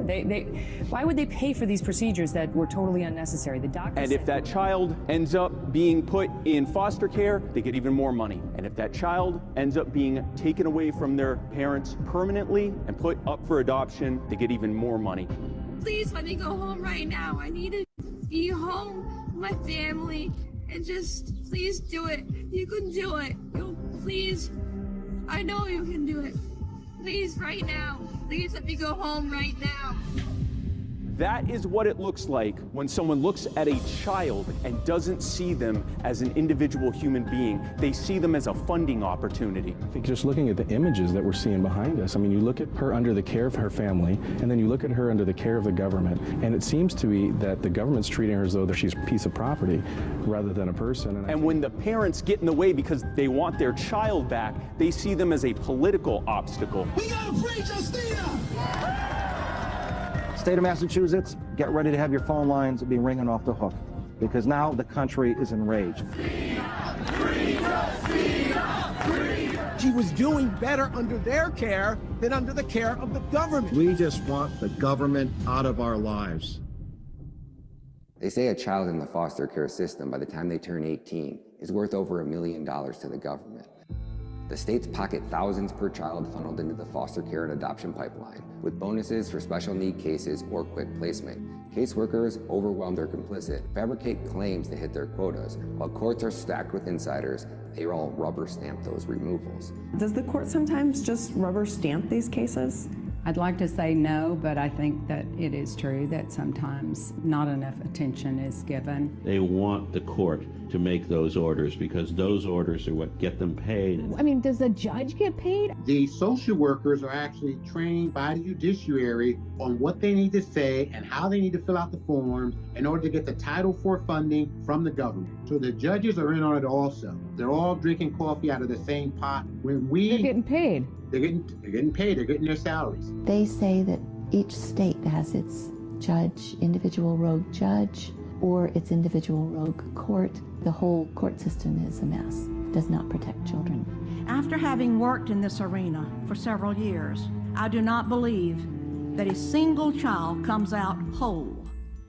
Why would they pay for these procedures that were totally unnecessary? The doctors. And if that child ends up being put in foster care, they get even more money. And if that child ends up being taken away from their parents permanently and put up for adoption, they get even more money. Please let me go home right now. I need to be home with my family, and just please do it. You can do it. Please. I know you can do it. Please, right now. Please let me go home right now. That is what it looks like when someone looks at a child and doesn't see them as an individual human being. They see them as a funding opportunity. I think just looking at the images that we're seeing behind us, I mean, you look at her under the care of her family, and then you look at her under the care of the government, and it seems to be that the government's treating her as though she's a piece of property rather than a person. And when the parents get in the way because they want their child back, they see them as a political obstacle. We gotta free Justina! State of Massachusetts, get ready to have your phone lines be ringing off the hook, because now the country is enraged. She was doing better under their care than under the care of the government. We just want the government out of our lives. They say a child in the foster care system by the time they turn 18 is worth over $1 million to the government. The states pocket thousands per child funneled into the foster care and adoption pipeline, with bonuses for special need cases or quick placement. Caseworkers, overwhelmed or complicit, fabricate claims to hit their quotas, while courts are stacked with insiders. They all rubber stamp those removals. Does the court sometimes just rubber stamp these cases? I'd like to say no, but I think that it is true that sometimes not enough attention is given. They want the court to make those orders because those orders are what get them paid. I mean, does the judge get paid? The social workers are actually trained by the judiciary on what they need to say and how they need to fill out the forms in order to get the Title IV funding from the government. So the judges are in on it also. They're all drinking coffee out of the same pot. They're getting paid. They're getting paid. They're getting their salaries. They say that each state has its judge, individual rogue judge, or its individual rogue court. The whole court system is a mess, does not protect children. After having worked in this arena for several years, I do not believe that a single child comes out whole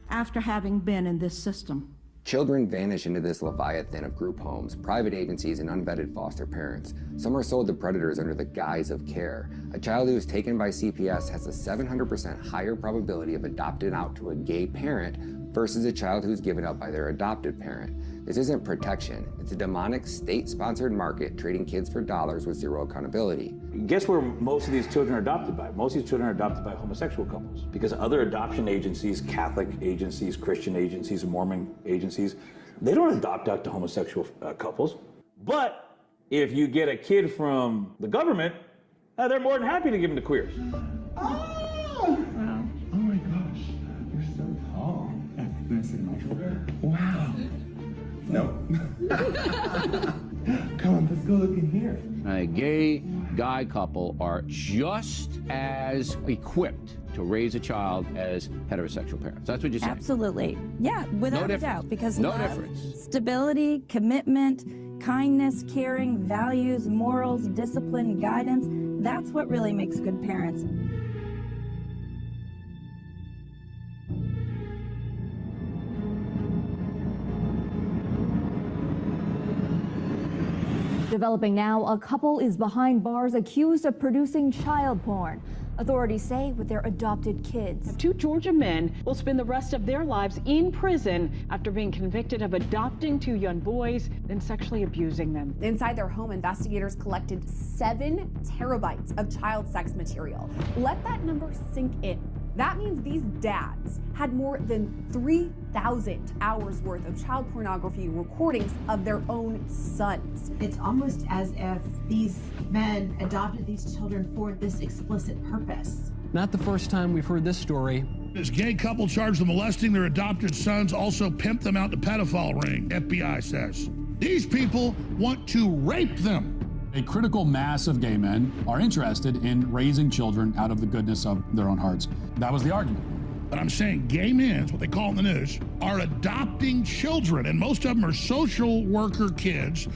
after having been in this system. Children vanish into this leviathan of group homes, private agencies, and unvetted foster parents. Some are sold to predators under the guise of care. A child who is taken by CPS has a 700% higher probability of adopting out to a gay parent versus a child who's given up by their adopted parent. This isn't protection. It's a demonic state-sponsored market trading kids for dollars with zero accountability. Guess where most of these children are adopted by? Most of these children are adopted by homosexual couples because other adoption agencies, Catholic agencies, Christian agencies, Mormon agencies, they don't adopt out to homosexual couples. But if you get a kid from the government, they're more than happy to give them to queers. Oh my gosh, you're so tall. You want to sit on my shoulder? Wow. No. Come on, let's go look in here. A gay guy couple are just as equipped to raise a child as heterosexual parents. That's what you're saying? Absolutely. Yeah, without a doubt. Because no love, difference. Stability, commitment, kindness, caring, values, morals, discipline, guidance, that's what really makes good parents. Developing now, a couple is behind bars accused of producing child porn. Authorities say with their adopted kids. Two Georgia men will spend the rest of their lives in prison after being convicted of adopting two young boys, then sexually abusing them. Inside their home, investigators collected 7 terabytes of child sex material. Let that number sink in. That means these dads had more than 3,000 hours worth of child pornography recordings of their own sons. It's almost as if these men adopted these children for this explicit purpose. Not the first time we've heard this story. This gay couple charged with molesting their adopted sons also pimped them out to pedophile ring, FBI says. These people want to rape them. A critical mass of gay men are interested in raising children out of the goodness of their own hearts. That was the argument. But I'm saying gay men, what they call in the news, are adopting children, and most of them are social worker kids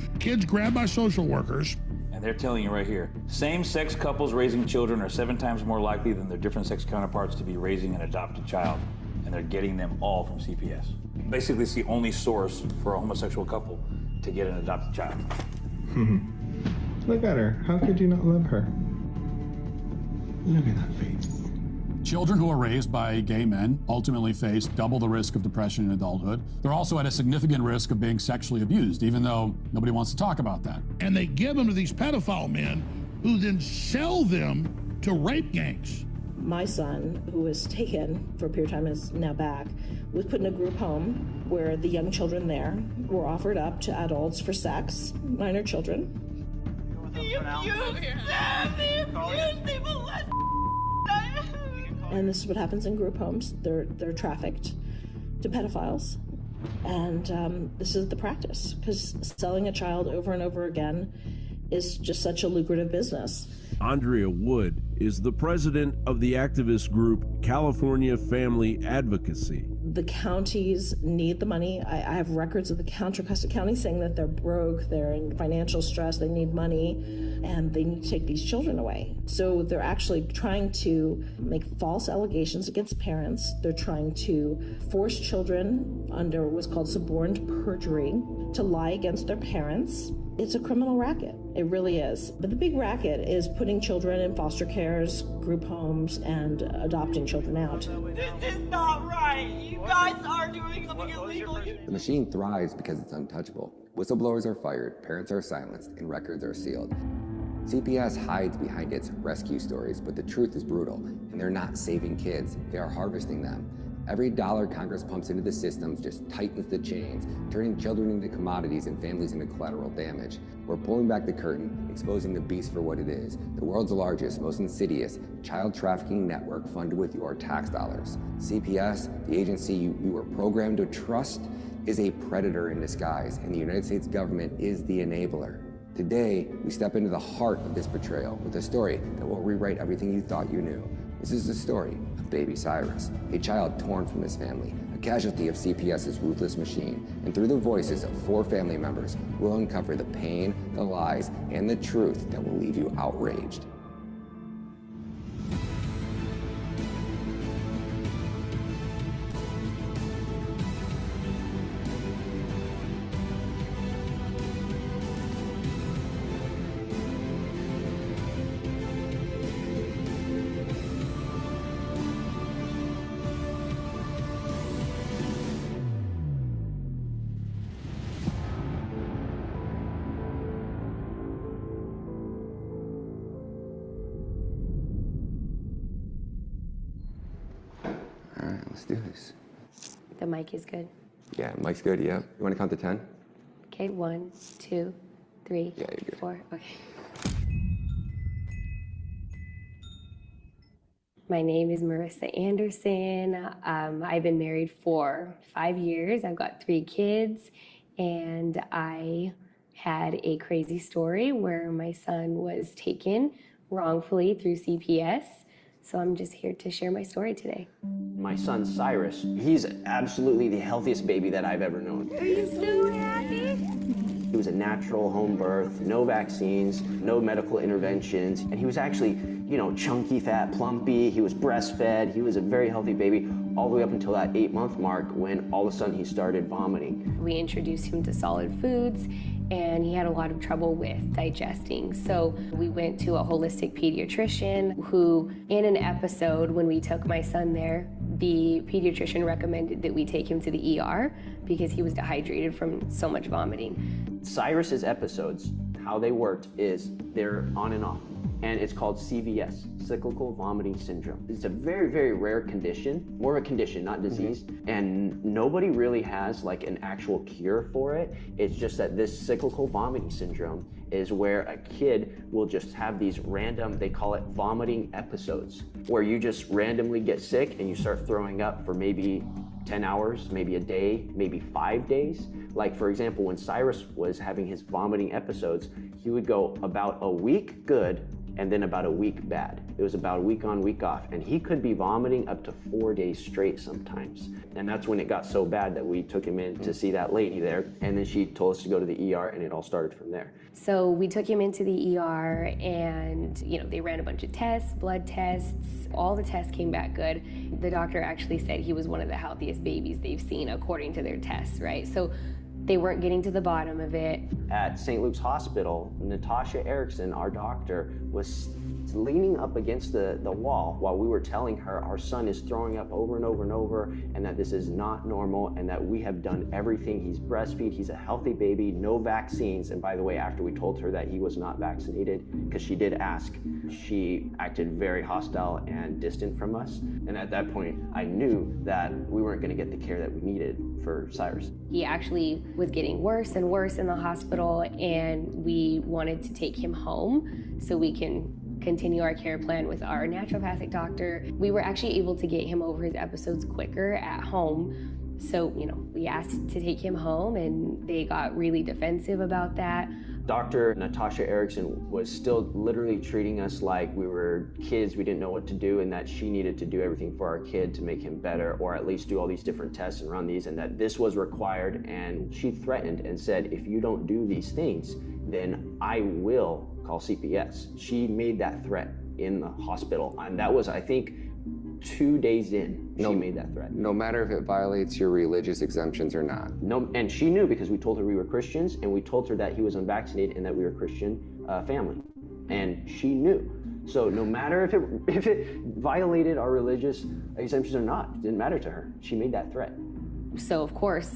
grabbed by social workers. And they're telling you right here, same-sex couples raising children are 7 times more likely than their different sex counterparts to be raising an adopted child, and they're getting them all from CPS. Basically, it's the only source for a homosexual couple to get an adopted child. Look at her. How could you not love her? Look at that face. Children who are raised by gay men ultimately face double the risk of depression in adulthood. They're also at a significant risk of being sexually abused, even though nobody wants to talk about that. And they give them to these pedophile men who then sell them to rape gangs. My son, who was taken for a period of time, is now back, was put in a group home where the young children there were offered up to adults for sex, minor children. And this is what happens in group homes. They're trafficked to pedophiles. And this is the practice, because selling a child over and over again is just such a lucrative business. Andrea Wood is the president of the activist group California Family Advocacy. The counties need the money. I have records of the Contra-Costa County saying that they're broke, they're in financial stress, they need money, and they need to take these children away. So they're actually trying to make false allegations against parents. They're trying to force children under what's called suborned perjury to lie against their parents. It's a criminal racket. It really is. But the big racket is putting children in foster cares, group homes, and adopting children out. This is not right. You guys are doing something illegal. The machine thrives because it's untouchable. Whistleblowers are fired, parents are silenced, and records are sealed. CPS hides behind its rescue stories, but the truth is brutal, and they're not saving kids. They are harvesting them. Every dollar Congress pumps into the systems just tightens the chains, turning children into commodities and families into collateral damage. We're pulling back the curtain, exposing the beast for what it is, the world's largest, most insidious child trafficking network funded with your tax dollars. CPS, the agency you were programmed to trust, is a predator in disguise, and the United States government is the enabler. Today, we step into the heart of this betrayal with a story that will rewrite everything you thought you knew. This is the story of baby Cyrus, a child torn from his family, a casualty of CPS's ruthless machine. And through the voices of 4 family members, we'll uncover the pain, the lies, and the truth that will leave you outraged. All right, let's do this. The mic is good. Yeah, mic's good, yeah. You want to count to 10? Okay, 1, 2, 3, Yeah, you're good. 4, okay. My name is Marissa Anderson. I've been married for 5 years. I've got 3 kids, and I had a crazy story where my son was taken wrongfully through CPS. So I'm just here to share my story today. My son, Cyrus, he's absolutely the healthiest baby that I've ever known. Are you so happy? He was a natural home birth, no vaccines, no medical interventions, and he was actually, chunky, fat, plumpy. He was breastfed. He was a very healthy baby all the way up until that 8-month mark when all of a sudden he started vomiting. We introduced him to solid foods, and he had a lot of trouble with digesting. So we went to a holistic pediatrician who, in an episode when we took my son there, the pediatrician recommended that we take him to the ER because he was dehydrated from so much vomiting. Cyrus's episodes, how they worked is they're on and off. And it's called CVS, cyclical vomiting syndrome. It's a very, very rare condition, more of a condition, not disease. And nobody really has like an actual cure for it. It's just that this cyclical vomiting syndrome is where a kid will just have these random, they call it vomiting episodes, where you just randomly get sick and you start throwing up for maybe 10 hours, maybe a day, maybe 5 days. Like for example, when Cyrus was having his vomiting episodes, he would go about a week good and then about a week bad. It was about a week on, week off. And he could be vomiting up to 4 days straight sometimes. And that's when it got so bad that we took him in to see that lady there. And then she told us to go to the ER and it all started from there. So we took him into the ER and, they ran a bunch of tests, blood tests. All the tests came back good. The doctor actually said he was one of the healthiest babies they've seen according to their tests, right? So they weren't getting to the bottom of it. At St. Luke's Hospital, Natasha Erickson, our doctor, was leaning up against the wall while we were telling her our son is throwing up over and over and over, and that this is not normal, and that we have done everything. He's breastfed, he's a healthy baby, no vaccines. And by the way, after we told her that he was not vaccinated, because she did ask, she acted very hostile and distant from us. And at that point, I knew that we weren't going to get the care that we needed for Cyrus. He actually was getting worse and worse in the hospital, and we wanted to take him home so we can continue our care plan with our naturopathic doctor. We were actually able to get him over his episodes quicker at home. So, we asked to take him home, and they got really defensive about that. Dr. Natasha Erickson was still literally treating us like we were kids. We didn't know what to do, and that she needed to do everything for our kid to make him better, or at least do all these different tests and run these, and that this was required. And she threatened and said, if you don't do these things, then I will call CPS. She made that threat in the hospital, and that was, I think, 2 days in, she made that threat. No matter if it violates your religious exemptions or not. No, and she knew, because we told her we were Christians, and we told her that he was unvaccinated and that we were a Christian family, and she knew. So no matter if it violated our religious exemptions or not, it didn't matter to her. She made that threat. So of course,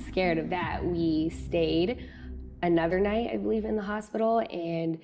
scared of that, we stayed another night, I believe, in the hospital, and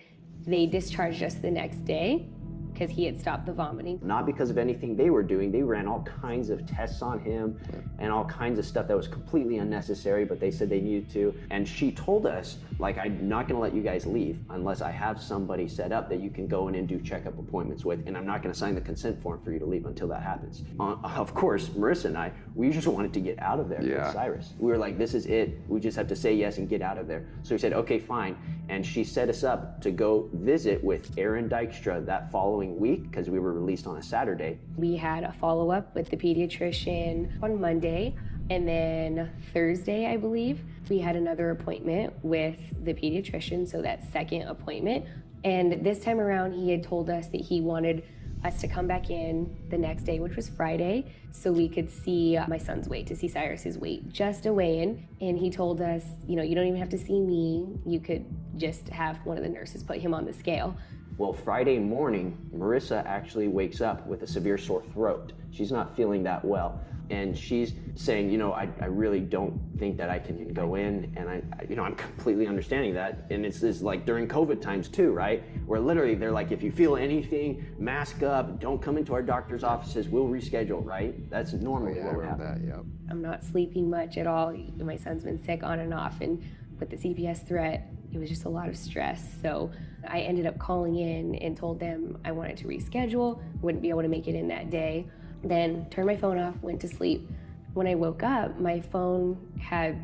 they discharged us the next day because he had stopped the vomiting. Not because of anything they were doing. They ran all kinds of tests on him and all kinds of stuff that was completely unnecessary, but they said they needed to. And she told us, I'm not gonna let you guys leave unless I have somebody set up that you can go in and do checkup appointments with, and I'm not gonna sign the consent form for you to leave until that happens. Of course, Marissa and I, we just wanted to get out of there with Cyrus. We were like, this is it. We just have to say yes and get out of there. So we said, okay, fine. And she set us up to go visit with Aaron Dykstra that following week, because we were released on a Saturday. We had a follow-up with the pediatrician on Monday, and then Thursday, I believe, we had another appointment with the pediatrician, so that second appointment. And this time around, he had told us that he wanted us to come back in the next day, which was Friday, so we could see my son's weight, to see Cyrus's weight, just a weigh-in. And he told us, you don't even have to see me. You could just have one of the nurses put him on the scale. Well, Friday morning, Marissa actually wakes up with a severe sore throat. She's not feeling that well. And she's saying, I really don't think that I can go in. And I'm completely understanding that. And it's like during COVID times too, right? Where literally they're like, if you feel anything, mask up, don't come into our doctor's offices, we'll reschedule, right? That's normally what would happen. I'm not sleeping much at all. My son's been sick on and off. And with the CPS threat, it was just a lot of stress. So I ended up calling in and told them I wanted to reschedule, wouldn't be able to make it in that day. Then turned my phone off, went to sleep. When I woke up, my phone had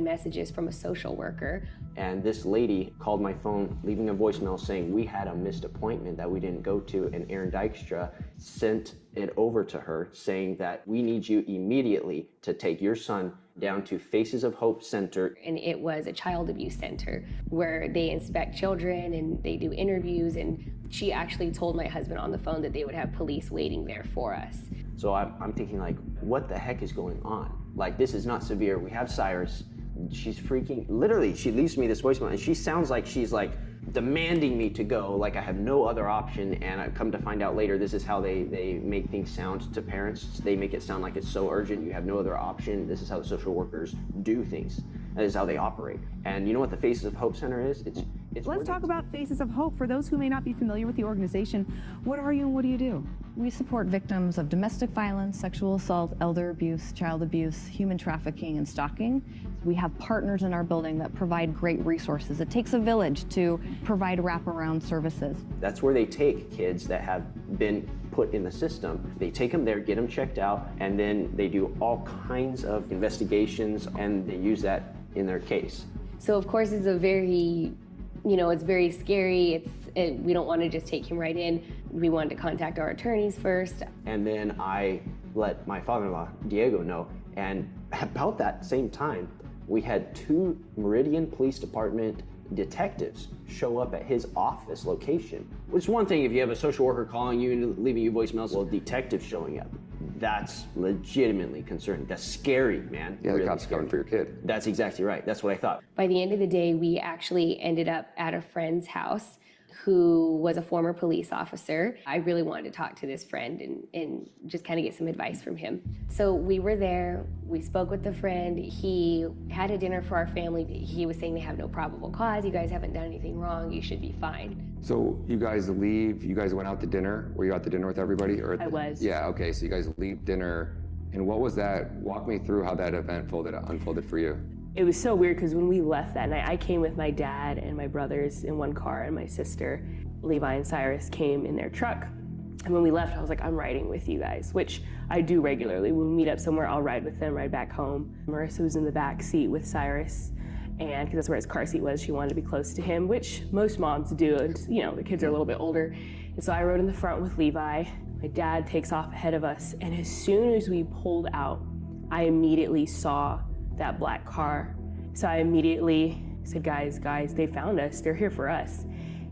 messages from a social worker. And this lady called my phone, leaving a voicemail saying we had a missed appointment that we didn't go to, and Aaron Dykstra sent it over to her saying that we need you immediately to take your son down to Faces of Hope Center. And it was a child abuse center where they inspect children and they do interviews, and she actually told my husband on the phone that they would have police waiting there for us. So I'm thinking, what the heck is going on? This is not severe. We have Cyrus. She's freaking, literally, she leaves me this voicemail, and she sounds like she's demanding me to go, I have no other option. And I come to find out later, this is how they make things sound to parents. They make it sound like it's so urgent, you have no other option. This is how the social workers do things. That is how they operate. And you know what the Faces of Hope Center is? Let's talk about Faces of Hope. For those who may not be familiar with the organization, what are you and what do you do? We support victims of domestic violence, sexual assault, elder abuse, child abuse, human trafficking, and stalking. We have partners in our building that provide great resources. It takes a village to provide wraparound services. That's where they take kids that have been put in the system. They take them there, get them checked out, and then they do all kinds of investigations, and they use that in their case. So of course it's it's very scary. We don't want to just take him right in. We wanted to contact our attorneys first. And then I let my father-in-law, Diego, know. And about that same time, we had 2 Meridian Police Department detectives show up at his office location. It's one thing if you have a social worker calling you and leaving you voicemails, well, detectives showing up. That's legitimately concerning. That's scary, man. Yeah, the cops coming for your kid. That's exactly right. That's what I thought. By the end of the day, we actually ended up at a friend's house who was a former police officer. I really wanted to talk to this friend and just kind of get some advice from him. So we were there, we spoke with the friend, he had a dinner for our family. He was saying they have no probable cause, you guys haven't done anything wrong, you should be fine. So you guys leave, you guys went out to dinner? Were you out to dinner with everybody? Or I was. Yeah, okay, so you guys leave dinner, and what was that? Walk me through how that event unfolded for you. It was so weird because when we left that night, I came with my dad and my brothers in one car, and my sister, Levi and Cyrus, came in their truck. And when we left, I was like, I'm riding with you guys, which I do regularly. When we meet up somewhere, I'll ride with them, ride back home. Marissa was in the back seat with Cyrus, and because that's where his car seat was, she wanted to be close to him, which most moms do. And, you know, the kids are a little bit older. And so I rode in the front with Levi. My dad takes off ahead of us, and as soon as we pulled out, I immediately saw that black car. So I immediately said, guys, they found us, they're here for us.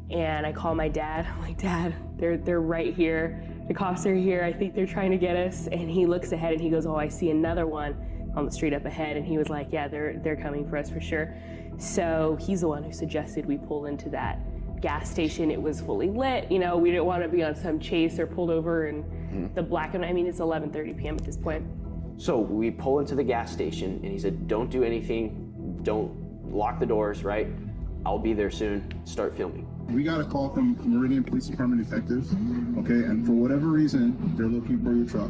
And I called my dad, I'm like, Dad, they're right here. The cops are here, I think they're trying to get us. And he looks ahead and he goes, oh, I see another one on the street up ahead. And he was like, yeah, they're coming for us for sure. So he's the one who suggested we pull into that gas station. It was fully lit, you know, we didn't want to be on some chase or pulled over and the black and, I mean, it's 11:30 p.m. at this point. So we pull into the gas station and he said, don't do anything, don't lock the doors, right? I'll be there soon, start filming. We got a call from Meridian Police Department detectives, okay, and for whatever reason, they're looking for your truck.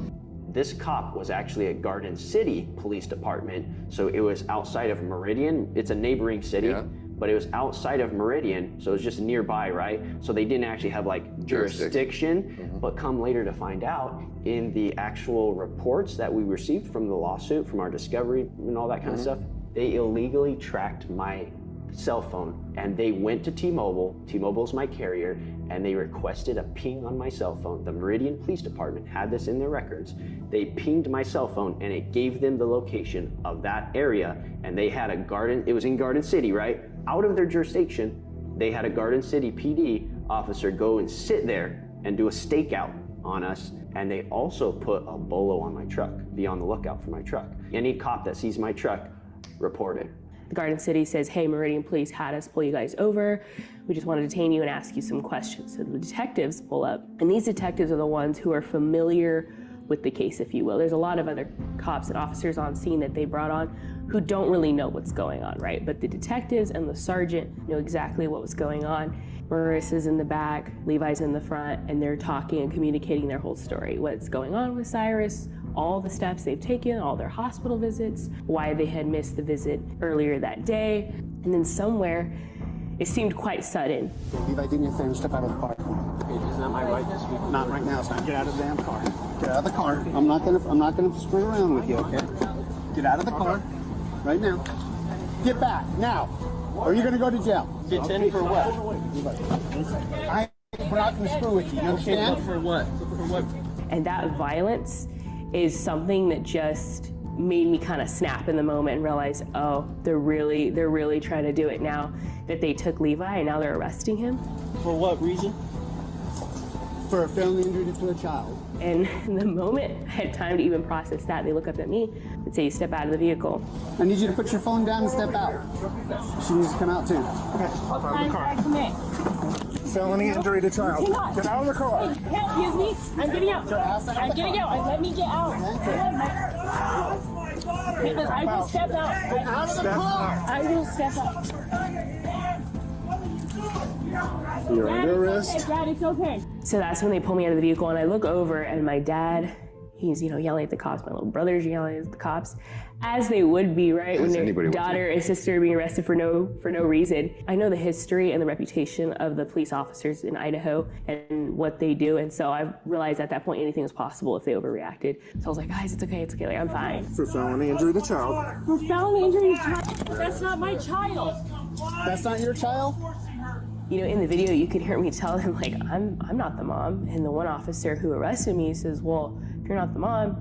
This cop was actually a Garden City Police Department, so it was outside of Meridian. It's a neighboring city, but it was outside of Meridian, so it was just nearby, right? So they didn't actually have like jurisdiction, but come later to find out, in the actual reports that we received from the lawsuit, from our discovery and all that kind of stuff, they illegally tracked my cell phone and they went to T-Mobile. T-Mobile's my carrier, and they requested a ping on my cell phone. The Meridian Police Department had this in their records. They pinged my cell phone and it gave them the location of that area, and they had it was in Garden City, right? Out of their jurisdiction, they had a Garden City PD officer go and sit there and do a stakeout on us, and they also put a bolo on my truck. Be on the lookout for my truck. Any cop that sees my truck, report it. The Garden City says, hey, Meridian Police had us pull you guys over. We just want to detain you and ask you some questions. So the detectives pull up, and these detectives are the ones who are familiar with the case, if you will. There's a lot of other cops and officers on scene that they brought on who don't really know what's going on, right? But the detectives and the sergeant know exactly what was going on. Marissa's in the back, Levi's in the front, and they're talking and communicating their whole story. What's going on with Cyrus, all the steps they've taken, all their hospital visits, why they had missed the visit earlier that day. And then somewhere, it seemed quite sudden. Levi, do me a favor, step out of the car. It's not my right to speak. Not right now, son. Get out of the damn car. Get out of the car. I'm not gonna screw around with you, okay? Get out of the car. Right now. Get back, now. Or you're gonna go to jail. Detention for what? We're not gonna screw with you, you understand? For what? For what? And that violence is something that just made me kind of snap in the moment and realize, oh, they're really trying to do it now that they took Levi and now they're arresting him. For what reason? For a felony injury to a child. And in the moment I had time to even process that, they look up at me and say, step out of the vehicle. I need you to put your phone down and step out. She needs to come out too. Okay, out of the car. Felony injury to child. Get out of the car. Excuse me. I'm getting out. I'm getting out. Let me get out. Because I will step out. Out of the car. I will step out. You're under arrest. Okay, Dad, it's okay. So that's when they pull me out of the vehicle, and I look over, and my dad, he's, yelling at the cops. My little brother's yelling at the cops, as they would be, right? When their daughter and sister are being arrested for no reason. I know the history and the reputation of the police officers in Idaho and what they do, and so I realized at that point anything was possible if they overreacted. So I was like, guys, it's okay, like, I'm fine. For felony injury to child. For felony injury to child? That's not my child. That's not your child? In the video, you could hear me tell him, like, I'm not the mom. And the one officer who arrested me says, well, if you're not the mom,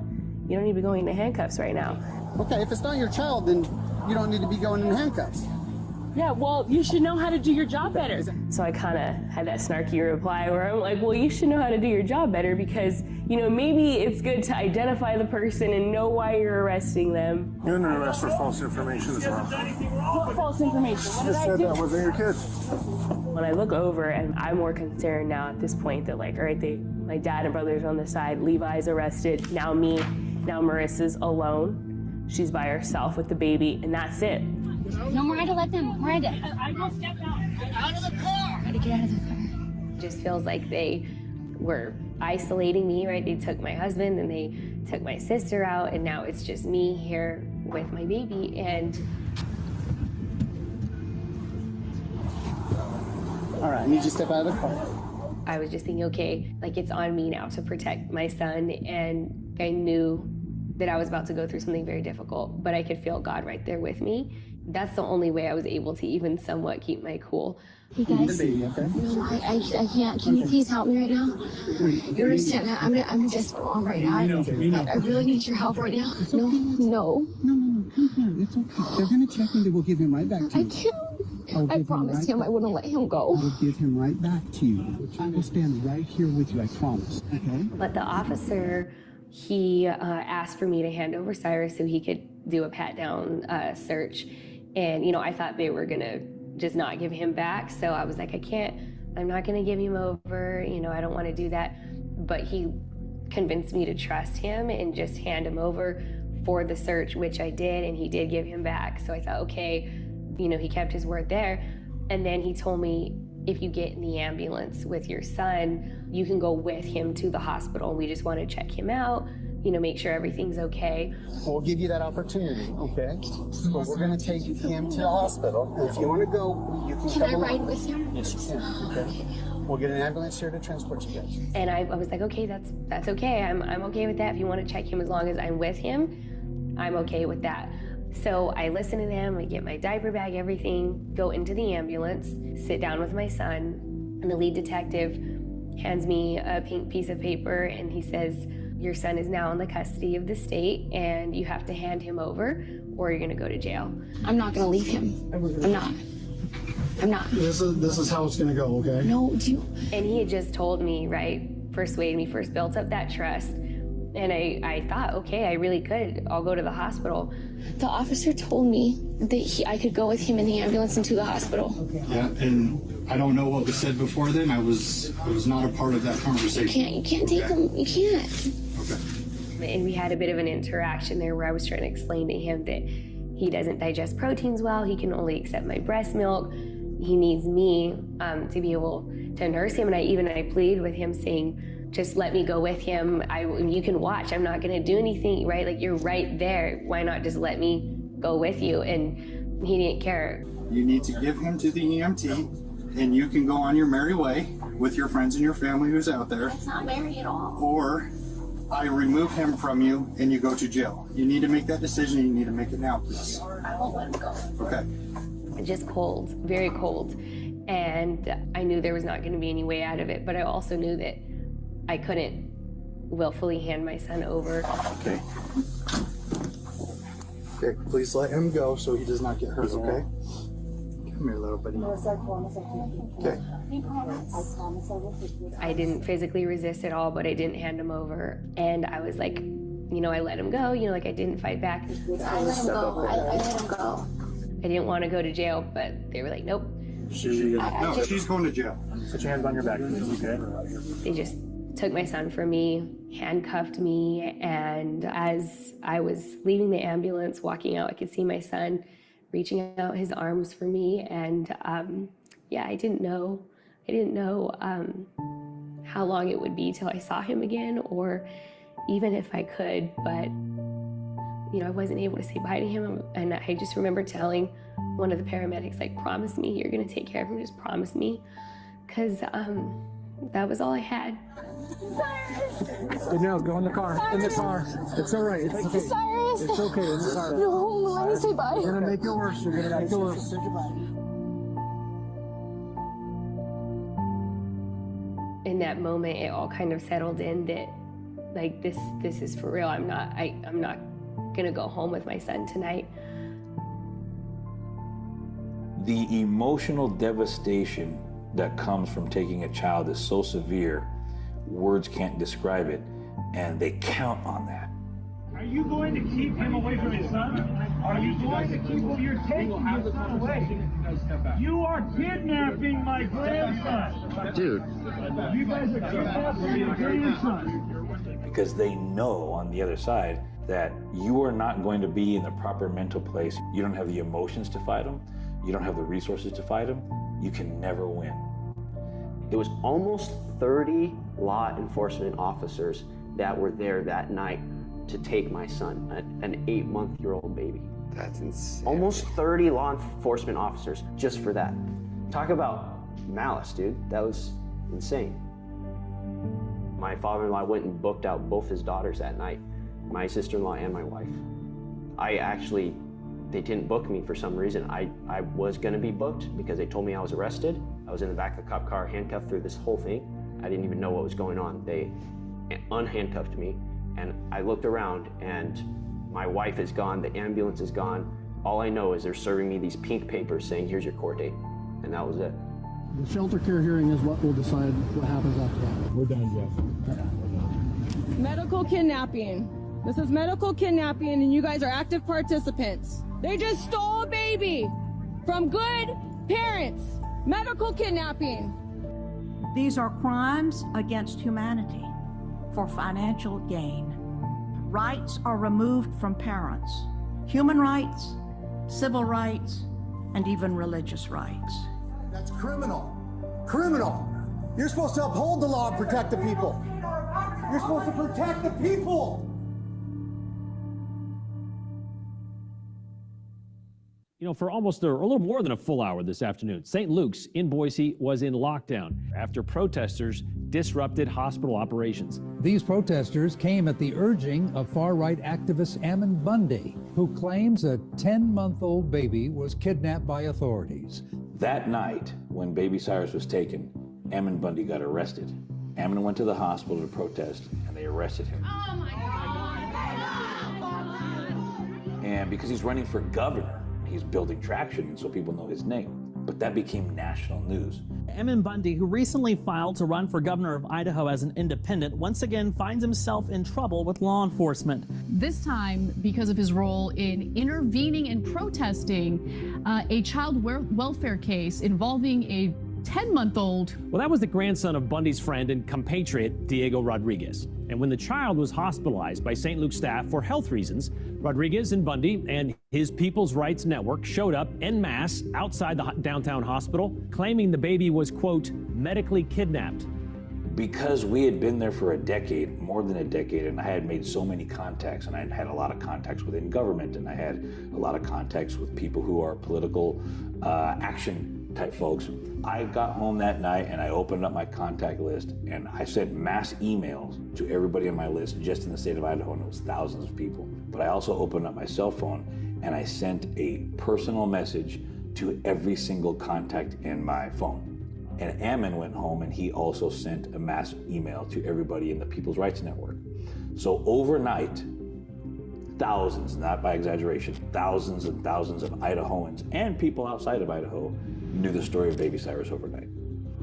you don't need to be going into handcuffs right now. Okay, if it's not your child, then you don't need to be going in handcuffs. Yeah, well, you should know how to do your job better. So I kind of had that snarky reply where I'm like, well, you should know how to do your job better because, you know, maybe it's good to identify the person and know why you're arresting them. You're under arrest for false information as well. What false information? What You did I said do? that wasn't your kid. When I look over, and I'm more concerned now at this point that, like, all right, my dad and brother's on the side, Levi's arrested, now me, now Marissa's alone. She's by herself with the baby, and that's it. No, Miranda, let them. Miranda. I will step out. Get out of the car. Miranda, get out of the car. It just feels like they were isolating me, right? They took my husband and they took my sister out, and now it's just me here with my baby. And all right, I need you to step out of the car. I was just thinking, okay, like it's on me now to protect my son, and I knew that I was about to go through something very difficult, but I could feel God right there with me. That's the only way I was able to even somewhat keep my cool. You guys, no, I can't. Can you please help me right now? You understand that? I'm just on right now. I really need your help right now. No. No, come here. It's okay. They're gonna check and they will give him right back to you. I can't. I promised him I wouldn't let him go. I will give him right back to you. I will stand right here with you, I promise, okay? But the officer, he asked for me to hand over Cyrus so he could do a pat-down search. And, you know, I thought they were gonna just not give him back. So I was like, I'm not gonna give him over. You know, I don't wanna do that. But he convinced me to trust him and just hand him over for the search, which I did, and he did give him back. So I thought, okay, you know, he kept his word there. And then he told me, if you get in the ambulance with your son, you can go with him to the hospital. We just want to check him out, you know, make sure everything's okay. We'll give you that opportunity, okay? But we're gonna take him to the hospital. If you wanna go, you can Can come I along. ride with him? Yes, you can, okay? We'll get an ambulance here to transport you guys. And I was like, okay, that's okay. I'm okay with that. If you want to check him as long as I'm with him, I'm okay with that. So I listen to them, I get my diaper bag, everything, go into the ambulance, sit down with my son, and the lead detective hands me a pink piece of paper and he says, your son is now in the custody of the state and you have to hand him over or you're gonna go to jail. I'm not gonna leave him. I'm not. This is how it's gonna go, okay? No, And he had just told me, right, persuaded me, first built up that trust. And I thought, okay, I really could. I'll go to the hospital. The officer told me that I could go with him in the ambulance into the hospital. Yeah, and I don't know what was said before then. I was not a part of that conversation. You can't take him. You can't. Okay. And we had a bit of an interaction there where I was trying to explain to him that he doesn't digest proteins well. He can only accept my breast milk. He needs me to be able to nurse him. And I pleaded with him saying, just let me go with him. You can watch. I'm not going to do anything, right? Like, you're right there. Why not just let me go with you? And he didn't care. You need to give him to the EMT, and you can go on your merry way with your friends and your family who's out there. That's not Mary at all. Or I remove him from you and you go to jail. You need to make that decision. You need to make it now, please. I won't let him go. Okay. Just cold, very cold. And I knew there was not going to be any way out of it, but I also knew that I couldn't willfully hand my son over. Okay. Okay, please let him go so he does not get hurt, okay? Come here, little buddy. Okay. I didn't physically resist at all, but I didn't hand him over. And I was like, you know, I let him go, you know, like I didn't fight back. I let him go. I let him go. I didn't want to go to jail, but they were like, nope. No, she's going to jail. Put your hands on your back, okay? They just took my son from me, handcuffed me, and as I was leaving the ambulance, walking out, I could see my son reaching out his arms for me, and yeah, I didn't know how long it would be till I saw him again, or even if I could, but you know, I wasn't able to say bye to him, and I just remember telling one of the paramedics, like, promise me you're gonna take care of him, just promise me, because that was all I had. Hey, no, go in the car. In the car. It's all right. It's okay. Cyrus. It's okay. It's all right. No, let me say bye. You're gonna make it worse. You're gonna make it worse. In that moment, it all kind of settled in that, like, this is for real. I'm not gonna go home with my son tonight. The emotional devastation that comes from taking a child is so severe, words can't describe it, and they count on that. Are you going to keep him away from his son? Are you going to keep him? You're taking his son away. You are kidnapping my grandson. Dude. You guys are kidnapping your grandson. Because they know on the other side that you are not going to be in the proper mental place. You don't have the emotions to fight them. You don't have the resources to fight them. You can never win. It was almost 30 law enforcement officers that were there that night to take my son, an 8-month-old baby. That's insane. Almost 30 law enforcement officers just for that. Talk about malice, dude. That was insane. My father-in-law went and booked out both his daughters that night, my sister-in-law and my wife. They didn't book me for some reason. I was gonna be booked because they told me I was arrested. I was in the back of the cop car, handcuffed through this whole thing. I didn't even know what was going on. They unhandcuffed me, and I looked around, and my wife is gone, the ambulance is gone. All I know is they're serving me these pink papers saying, here's your court date, and that was it. The shelter care hearing is what will decide what happens after that. We're done, Jeff. Medical kidnapping. This is medical kidnapping, and you guys are active participants. They just stole a baby from good parents. Medical kidnapping. These are crimes against humanity for financial gain. Rights are removed from parents. Human rights, civil rights, and even religious rights. That's criminal. Criminal. You're supposed to uphold the law and protect the people. You're supposed to protect the people. You know, for almost a little more than a full hour this afternoon, St. Luke's in Boise was in lockdown after protesters disrupted hospital operations. These protesters came at the urging of far-right activist Ammon Bundy, who claims a 10-month-old baby was kidnapped by authorities. That night, when baby Cyrus was taken, Ammon Bundy got arrested. Ammon went to the hospital to protest, and they arrested him. Oh my God! And because he's running for governor, he's building traction, and so people know his name. But that became national news. Ammon Bundy, who recently filed to run for governor of Idaho as an independent, once again finds himself in trouble with law enforcement. This time because of his role in intervening and protesting a child welfare case involving a 10-month-old. Well, that was the grandson of Bundy's friend and compatriot, Diego Rodriguez. And when the child was hospitalized by St. Luke's staff for health reasons, Rodriguez and Bundy and his People's Rights Network showed up en masse outside the downtown hospital, claiming the baby was, quote, medically kidnapped. Because we had been there for a decade, more than a decade, and I had made so many contacts, and I had a lot of contacts within government, and I had a lot of contacts with people who are political action type folks. I got home that night and I opened up my contact list and I sent mass emails to everybody on my list just in the state of Idaho, and it was thousands of people. But I also opened up my cell phone and I sent a personal message to every single contact in my phone. And Ammon went home and he also sent a mass email to everybody in the People's Rights Network. So overnight, thousands, not by exaggeration, thousands and thousands of Idahoans and people outside of Idaho knew the story of baby Cyrus overnight.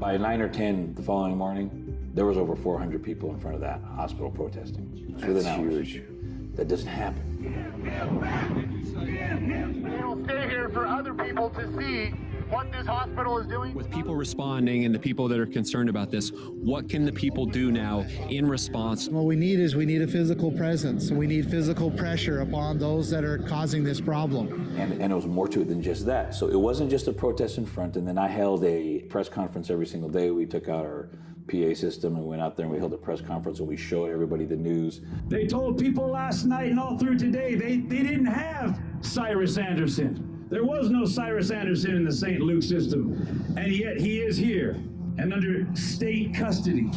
By 9 or 10 the following morning, there was over 400 people in front of that hospital protesting. That's huge. That doesn't happen. We will stay here for other people to see what this hospital is doing. With people responding and the people that are concerned about this, what can the people do now in response? What we need a physical presence. We need physical pressure upon those that are causing this problem. And it was more to it than just that. So it wasn't just a protest in front, and then I held a press conference every single day. We took out our PA system and went out there and we held a press conference and we showed everybody the news. They told people last night and all through today they didn't have Cyrus Anderson. There was no Cyrus Anderson in the St. Luke system, and yet he is here and under state custody.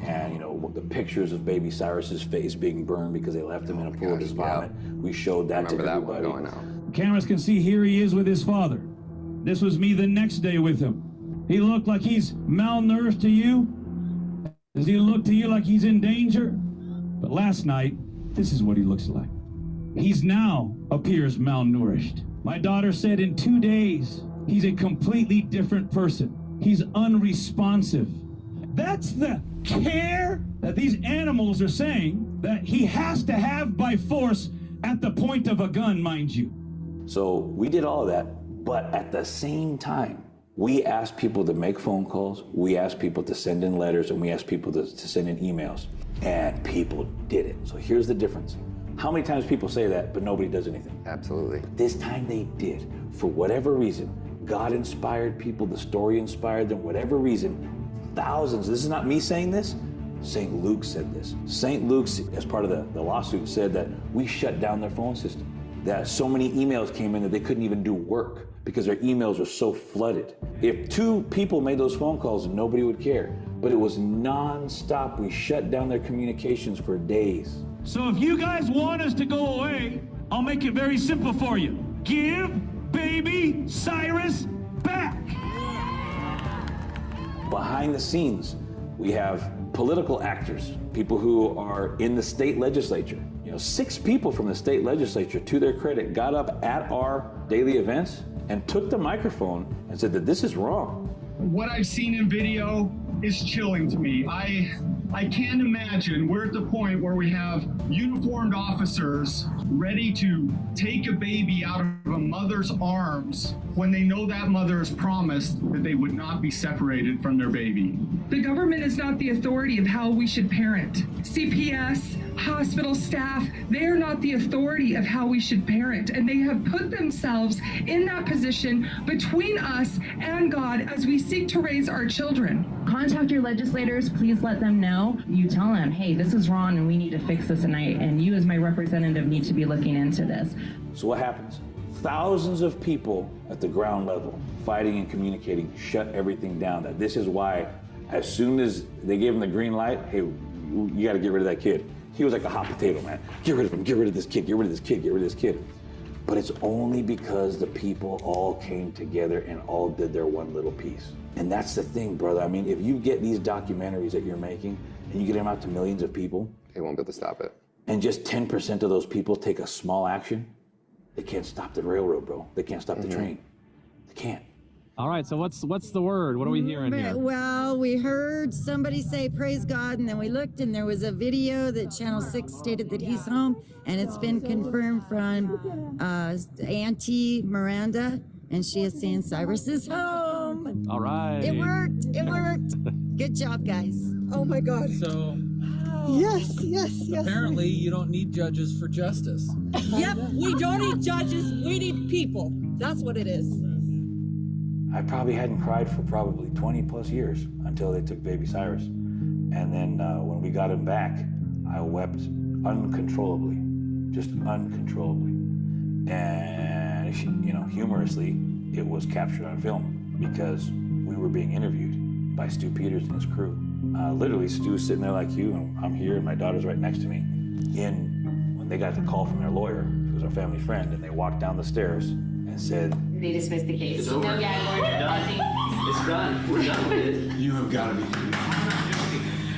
And you know, the pictures of baby Cyrus's face being burned because they left him in a pool of his vomit. We showed that to everybody. That one going out. Cameras can see here he is with his father. This was me the next day with him. He looked like he's malnourished to you. Does he look to you like he's in danger? But last night, this is what he looks like. He's now appears malnourished. My daughter said in 2 days, he's a completely different person. He's unresponsive. That's the care that these animals are saying that he has to have by force at the point of a gun, mind you. So we did all of that, but at the same time, we asked people to make phone calls, we asked people to send in letters, and we asked people to send in emails, and people did it. So here's the difference. How many times people say that, but nobody does anything? Absolutely. This time they did. For whatever reason, God inspired people, the story inspired them, whatever reason, thousands, this is not me saying this, St. Luke said this. St. Luke, as part of the lawsuit, said that we shut down their phone system. That so many emails came in that they couldn't even do work because their emails were so flooded. If 2 people made those phone calls, nobody would care. But it was non-stop. We shut down their communications for days. So if you guys want us to go away, I'll make it very simple for you. Give baby Cyrus back. Behind the scenes, we have political actors, people who are in the state legislature. 6 people from the state legislature, to their credit, got up at our daily events and took the microphone and said that this is wrong. What I've seen in video is chilling to me. I can't imagine we're at the point where we have uniformed officers ready to take a baby out of a mother's arms when they know that mother has promised that they would not be separated from their baby. The government is not the authority of how we should parent. CPS, hospital staff, they are not the authority of how we should parent, and they have put themselves in that position between us and God as we seek to raise our children. Contact your legislators, please let them know. You tell them, hey, this is wrong and we need to fix this tonight, and you as my representative need to be looking into this. So what happens? Thousands of people at the ground level fighting and communicating shut everything down. That this is why as soon as they gave him the green light, hey, you got to get rid of that kid. He was like a hot potato, man. Get rid of him, get rid of this kid, get rid of this kid, get rid of this kid. But it's only because the people all came together and all did their one little piece. And that's the thing, brother. I mean, if you get these documentaries that you're making and you get them out to millions of people, they won't be able to stop it. And just 10% of those people take a small action, they can't stop the railroad, bro. They can't stop the train. They can't. All right, so what's the word? What are we hearing here? Well, we heard somebody say praise God, and then we looked and there was a video that Channel 6 stated that he's home, and it's been confirmed from Auntie Miranda, and she is saying Cyrus is home. All right. It worked. Good job, guys. Oh my God. So Yes. apparently you don't need judges for justice. Yep, we don't need judges, we need people. That's what it is. I probably hadn't cried for probably 20 plus years until they took baby Cyrus. And then when we got him back, I wept uncontrollably, just uncontrollably. And, humorously, it was captured on film because we were being interviewed by Stu Peters and his crew. Literally, Stu's sitting there like you, and I'm here, and my daughter's right next to me. When they got the call from their lawyer, who was our family friend, and they walked down the stairs and said, They dismissed the case. It's over. No gag order, nothing. It's done. We're done with it. You have got to be kidding me.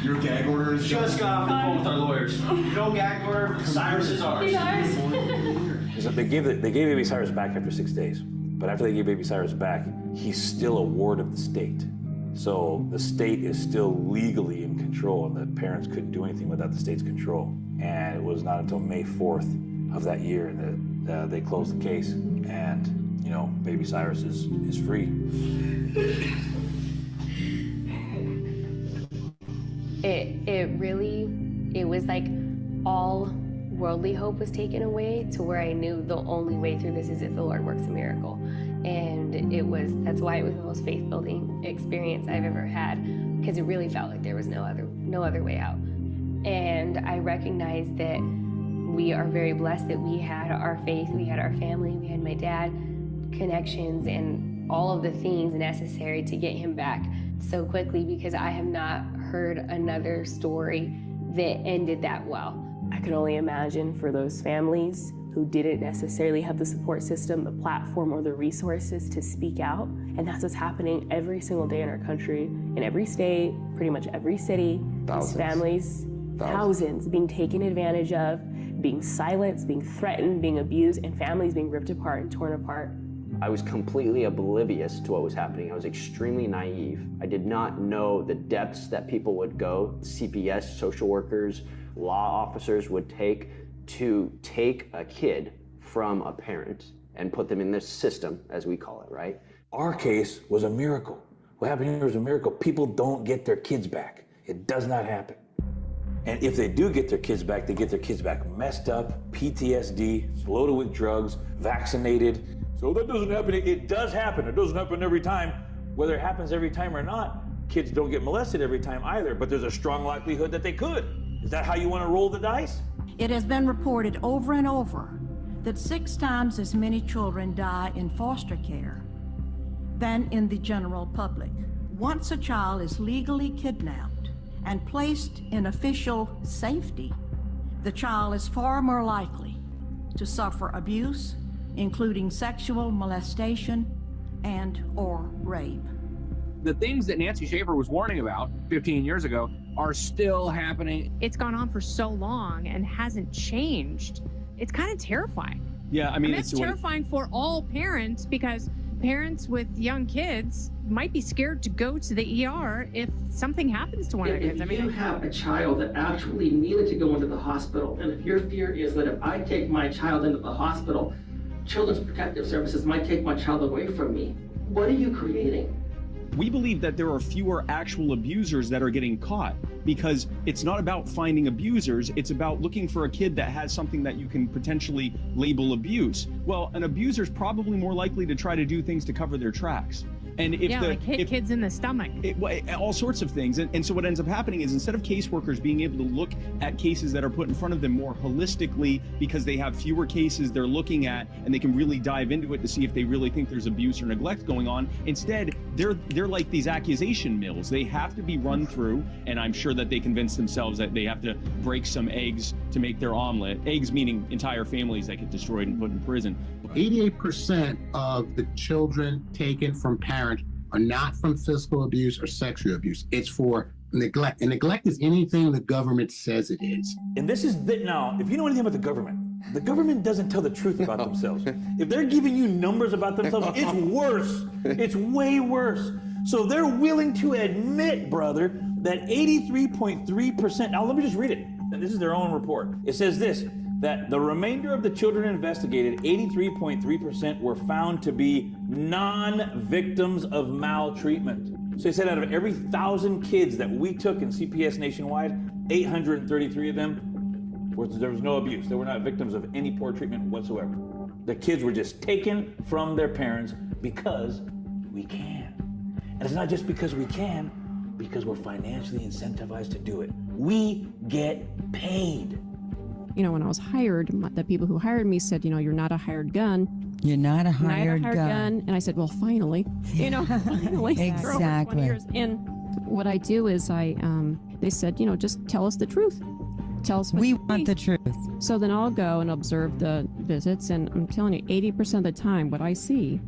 Your gag order is done. Just got off the phone with our lawyers. No gag order. Cyrus is ours. So they gave baby Cyrus back after 6 days. But after they gave baby Cyrus back, he's still a ward of the state. So the state is still legally in control, and the parents couldn't do anything without the state's control. And it was not until May 4th of that year that they closed the case, and baby Cyrus is free. It was like all worldly hope was taken away to where I knew the only way through this is if the Lord works a miracle. And that's why it was the most faith-building experience I've ever had, because it really felt like there was no other way out. And I recognized that we are very blessed that we had our faith, we had our family, we had my dad, connections, and all of the things necessary to get him back so quickly, because I have not heard another story that ended that well. I can only imagine for those families who didn't necessarily have the support system, the platform, or the resources to speak out. And that's what's happening every single day in our country, in every state, pretty much every city. These families, thousands being taken advantage of, being silenced, being threatened, being abused, and families being ripped apart and torn apart. I was completely oblivious to what was happening. I was extremely naive. I did not know the depths that people would go, CPS, social workers, law officers would take to take a kid from a parent and put them in this system, as we call it, right? Our case was a miracle. What happened here was a miracle. People don't get their kids back. It does not happen. And if they do get their kids back, they get their kids back messed up, PTSD, loaded with drugs, vaccinated. So that doesn't happen. It does happen. It doesn't happen every time. Whether it happens every time or not, kids don't get molested every time either, but there's a strong likelihood that they could. Is that how you want to roll the dice? It has been reported over and over that 6 times as many children die in foster care than in the general public. Once a child is legally kidnapped and placed in official safety, the child is far more likely to suffer abuse, including sexual molestation and/or rape. The things that Nancy Schaefer was warning about 15 years ago are still happening. It's gone on for so long and hasn't changed. It's kind of terrifying. Yeah, I mean, it's terrifying for all parents, because parents with young kids might be scared to go to the ER if something happens to one of their kids. If you have a child that actually needed to go into the hospital, and if your fear is that if I take my child into the hospital, Children's Protective Services might take my child away from me, what are you creating? We believe that there are fewer actual abusers that are getting caught, because it's not about finding abusers, it's about looking for a kid that has something that you can potentially label abuse. Well, an abuser's probably more likely to try to do things to cover their tracks. And if like hit kids in the stomach. All sorts of things. And so what ends up happening is, instead of caseworkers being able to look at cases that are put in front of them more holistically, because they have fewer cases they're looking at and they can really dive into it to see if they really think there's abuse or neglect going on, instead they're like these accusation mills. They have to be run through, and I'm sure that they convince themselves that they have to break some eggs to make their omelet. Eggs meaning entire families that get destroyed and put in prison. 88% of the children taken from parents are not from physical abuse or sexual abuse. It's for neglect. And neglect is anything the government says it is. And this is now, if you know anything about the government doesn't tell the truth about themselves. If they're giving you numbers about themselves, it's worse. It's way worse. So they're willing to admit, brother, that 83.3%, now let me just read it. This is their own report. It says this, that the remainder of the children investigated, 83.3%, were found to be non-victims of maltreatment. So they said out of every 1,000 kids that we took in CPS nationwide, 833 of them, there was no abuse. They were not victims of any poor treatment whatsoever. The kids were just taken from their parents because we can. And it's not just because we can, because we're financially incentivized to do it. We get paid. You know, when I was hired, the people who hired me said, you know, you're not a hired gun. You're not a hired gun. And I said, well, finally, finally. Exactly. 20 years. And what I do is they said, you know, just tell us the truth. Tell us what we want the truth. So then I'll go and observe the visits, and I'm telling you, 80% of the time, what I see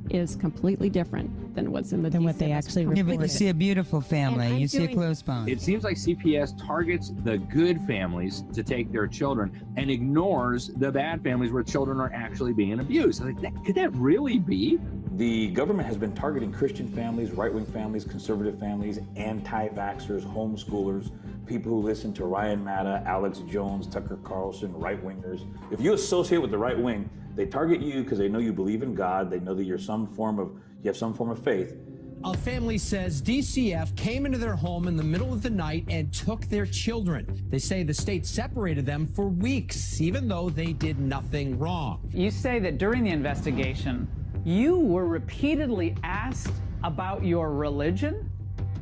is completely different than what's in the what they actually report. Yeah, but you see a beautiful family, you see a close bond. It seems like CPS targets the good families to take their children and ignores the bad families where children are actually being abused. Like, could that really be? The government has been targeting Christian families, right-wing families, conservative families, anti-vaxxers, homeschoolers, people who listen to Ryan Matta, Alex Jones, Tucker Carlson, right-wingers. If you associate with the right wing, they target you because they know you believe in God. They know that you have some form of faith. A family says DCF came into their home in the middle of the night and took their children. They say the state separated them for weeks, even though they did nothing wrong. You say that during the investigation, you were repeatedly asked about your religion?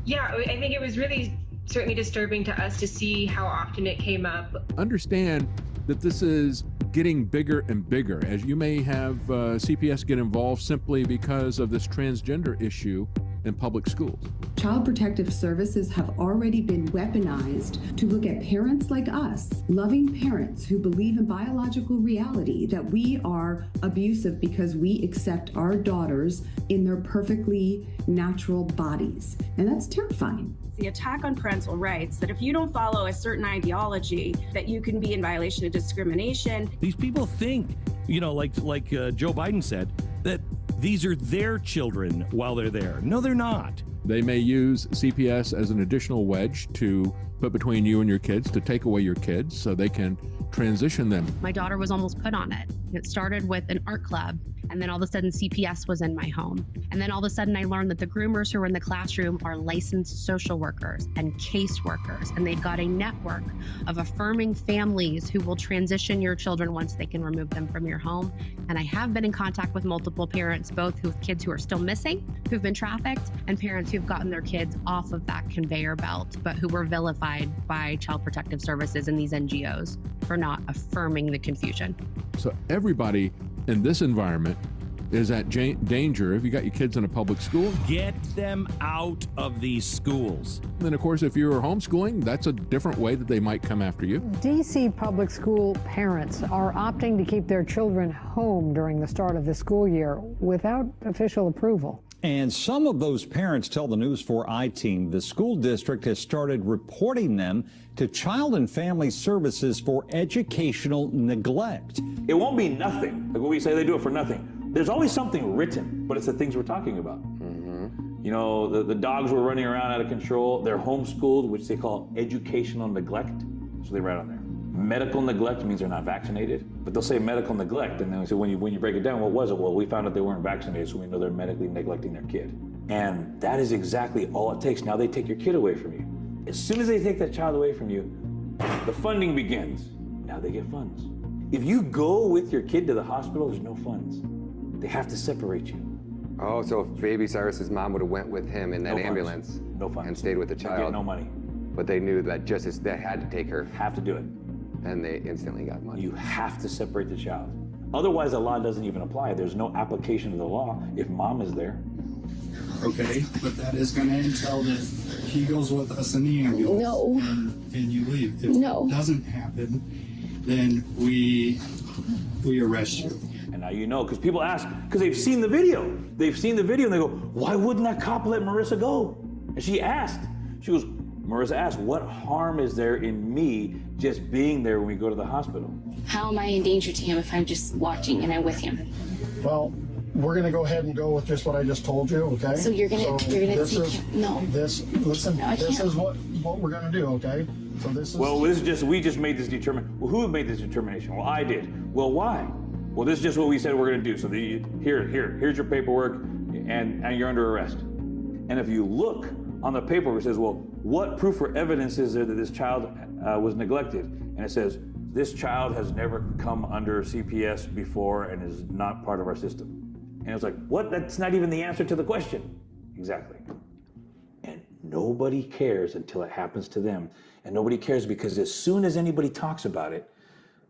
Yeah, I think it was really certainly disturbing to us to see how often it came up. Understand that this is getting bigger and bigger, as you may have CPS get involved simply because of this transgender issue in public schools. Child Protective Services have already been weaponized to look at parents like us, loving parents who believe in biological reality, that we are abusive because we accept our daughters in their perfectly natural bodies. And that's terrifying. The attack on parental rights, that if you don't follow a certain ideology, that you can be in violation of discrimination. These people think, you know, like Joe Biden said, that these are their children while they're there. No, they're not. They may use CPS as an additional wedge to put between you and your kids, to take away your kids so they can transition them. My daughter was almost put on it. It started with an art club, and then all of a sudden CPS was in my home. And then all of a sudden I learned that the groomers who are in the classroom are licensed social workers and caseworkers, and they've got a network of affirming families who will transition your children once they can remove them from your home. And I have been in contact with multiple parents, both who have kids who are still missing, who've been trafficked, and parents who've gotten their kids off of that conveyor belt, but who were vilified by Child Protective Services and these NGOs for not affirming the confusion. So everybody in this environment is at danger. If you got your kids in a public school, get them out of these schools. And then, of course, if you're homeschooling, that's a different way that they might come after you. DC public school parents are opting to keep their children home during the start of the school year without official approval. And some of those parents tell the News 4 I-Team the school district has started reporting them to Child and Family Services for educational neglect. It won't be nothing. Like when we say they do it for nothing, there's always something written, but it's the things we're talking about. You know, the dogs were running around out of control. They're homeschooled, which they call educational neglect. So they write on there. Medical neglect means they're not vaccinated, but they'll say medical neglect, and then we say, when you break it down, what was it? Well, we found out they weren't vaccinated, so we know they're medically neglecting their kid. And that is exactly all it takes. Now they take your kid away from you. As soon as they take that child away from you, the funding begins. Now they get funds. If you go with your kid to the hospital, there's no funds. They have to separate you. Oh, so if baby Cyrus's mom would have went with him in that ambulance and stayed with the child, they get no money. But they knew that just as they had to take her. Have to do it. And they instantly got money. You have to separate the child. Otherwise, the law doesn't even apply. There's no application of the law if mom is there. Okay, but that is going to entail that he goes with us in the ambulance. No. And you leave. If No. it doesn't happen, then we arrest you. And now you know, because people ask, because they've seen the video. They've seen the video and they go, why wouldn't that cop let Marissa go? And she asked. She goes, Marissa asked, what harm is there in me just being there when we go to the hospital? How am I in danger to him if I'm just watching and I'm with him? Well, we're going to go ahead and go with just what I just told you, okay? So you're gonna take him? No. Listen, No, I this can't. is what we're going to do, okay? So this is. Well, we just made this determination. Well, who made this determination? Well, I did. Well, why? Well, this is just what we said we're going to do. So here's your paperwork, and you're under arrest. And if you look on the paperwork, it says, well, what proof or evidence is there that this child was neglected? And it says, this child has never come under CPS before and is not part of our system. And it's like, what? That's not even the answer to the question. Exactly. And nobody cares until it happens to them. And nobody cares because as soon as anybody talks about it,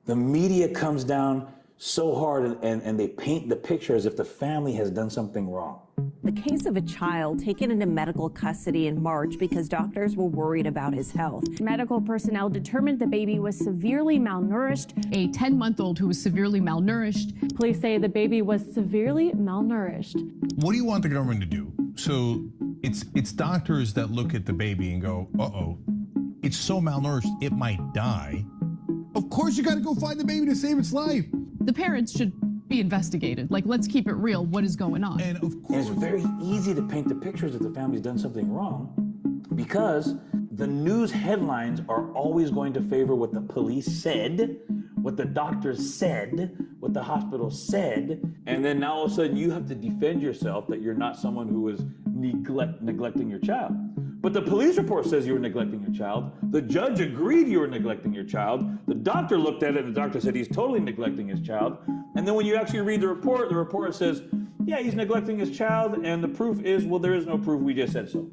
the media comes down so hard and they paint the picture as if the family has done something wrong. The case of a child taken into medical custody in March because doctors were worried about his health. Medical personnel determined the baby was severely malnourished. A 10-month-old who was severely malnourished. Police say the baby was severely malnourished. What do you want the government to do? So it's doctors that look at the baby and go, uh-oh, it's so malnourished, it might die. Of course you gotta go find the baby to save its life. The parents should be investigated. Like, let's keep it real. What is going on? And of course, it's very easy to paint the pictures that the family's done something wrong because the news headlines are always going to favor what the police said, what the doctors said, what the hospital said, and then now all of a sudden you have to defend yourself that you're not someone who is neglecting your child. But the police report says you were neglecting your child. The judge agreed you were neglecting your child. The doctor looked at it and the doctor said he's totally neglecting his child. And then when you actually read the report says, yeah, he's neglecting his child, and the proof is, well, there is no proof, we just said so.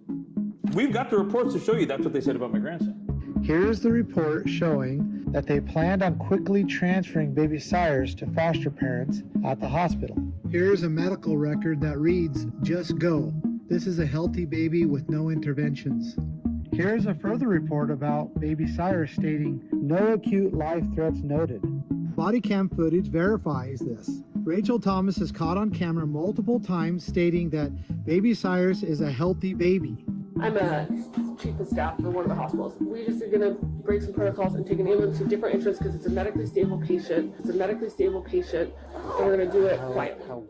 We've got the reports to show you that's what they said about my grandson. Here's the report showing that they planned on quickly transferring baby Cyrus to foster parents at the hospital. Here's a medical record that reads, just go. This is a healthy baby with no interventions. Here's a further report about baby Cyrus stating, no acute life threats noted. Body cam footage verifies this. Rachel Thomas is caught on camera multiple times stating that baby Cyrus is a healthy baby. I'm a chief of staff for one of the hospitals. We just are going to break some protocols and take an ambulance to different entrance because it's a medically stable patient. And we're going to do it quietly.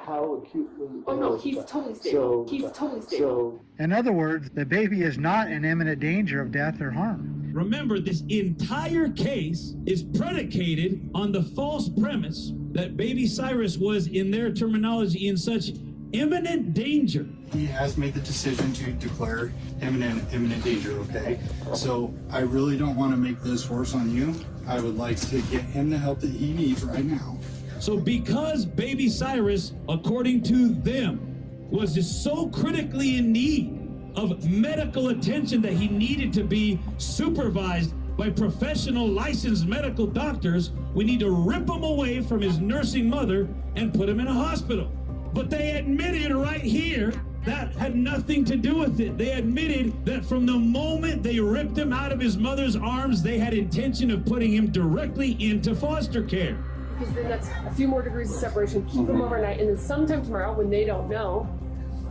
how acutely? Oh no, he's totally stable. He's totally stable. In other words, the baby is not in imminent danger of death or harm. Remember, this entire case is predicated on the false premise that baby Cyrus was, in their terminology, in such imminent danger. He has made the decision to declare imminent danger, okay? So I really don't want to make this worse on you. I would like to get him the help that he needs right now. So because baby Cyrus, according to them, was just so critically in need of medical attention that he needed to be supervised by professional licensed medical doctors, we need to rip him away from his nursing mother and put him in a hospital. But they admitted right here that had nothing to do with it. They admitted that from the moment they ripped him out of his mother's arms, they had intention of putting him directly into foster care. Because then that's a few more degrees of separation, keep them overnight, and then sometime tomorrow, when they don't know,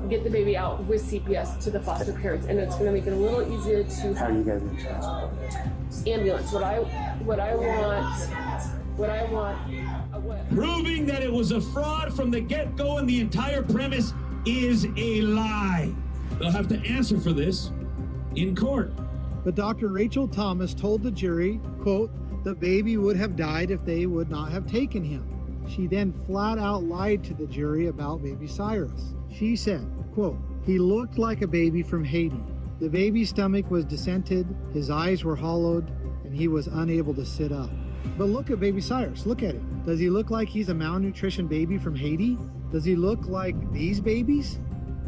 get the baby out with CPS to the foster parents, and it's going to make it a little easier to. How are you guys going to transport? Ambulance. What I want. Proving that it was a fraud from the get-go and the entire premise is a lie. They'll have to answer for this in court. But Dr. Rachel Thomas told the jury, quote, the baby would have died if they would not have taken him. She then flat out lied to the jury about baby Cyrus. She said, quote, he looked like a baby from Haiti. The baby's stomach was descented, his eyes were hollowed, and he was unable to sit up. But look at baby Cyrus, look at him. Does he look like he's a malnutrition baby from Haiti? Does he look like these babies?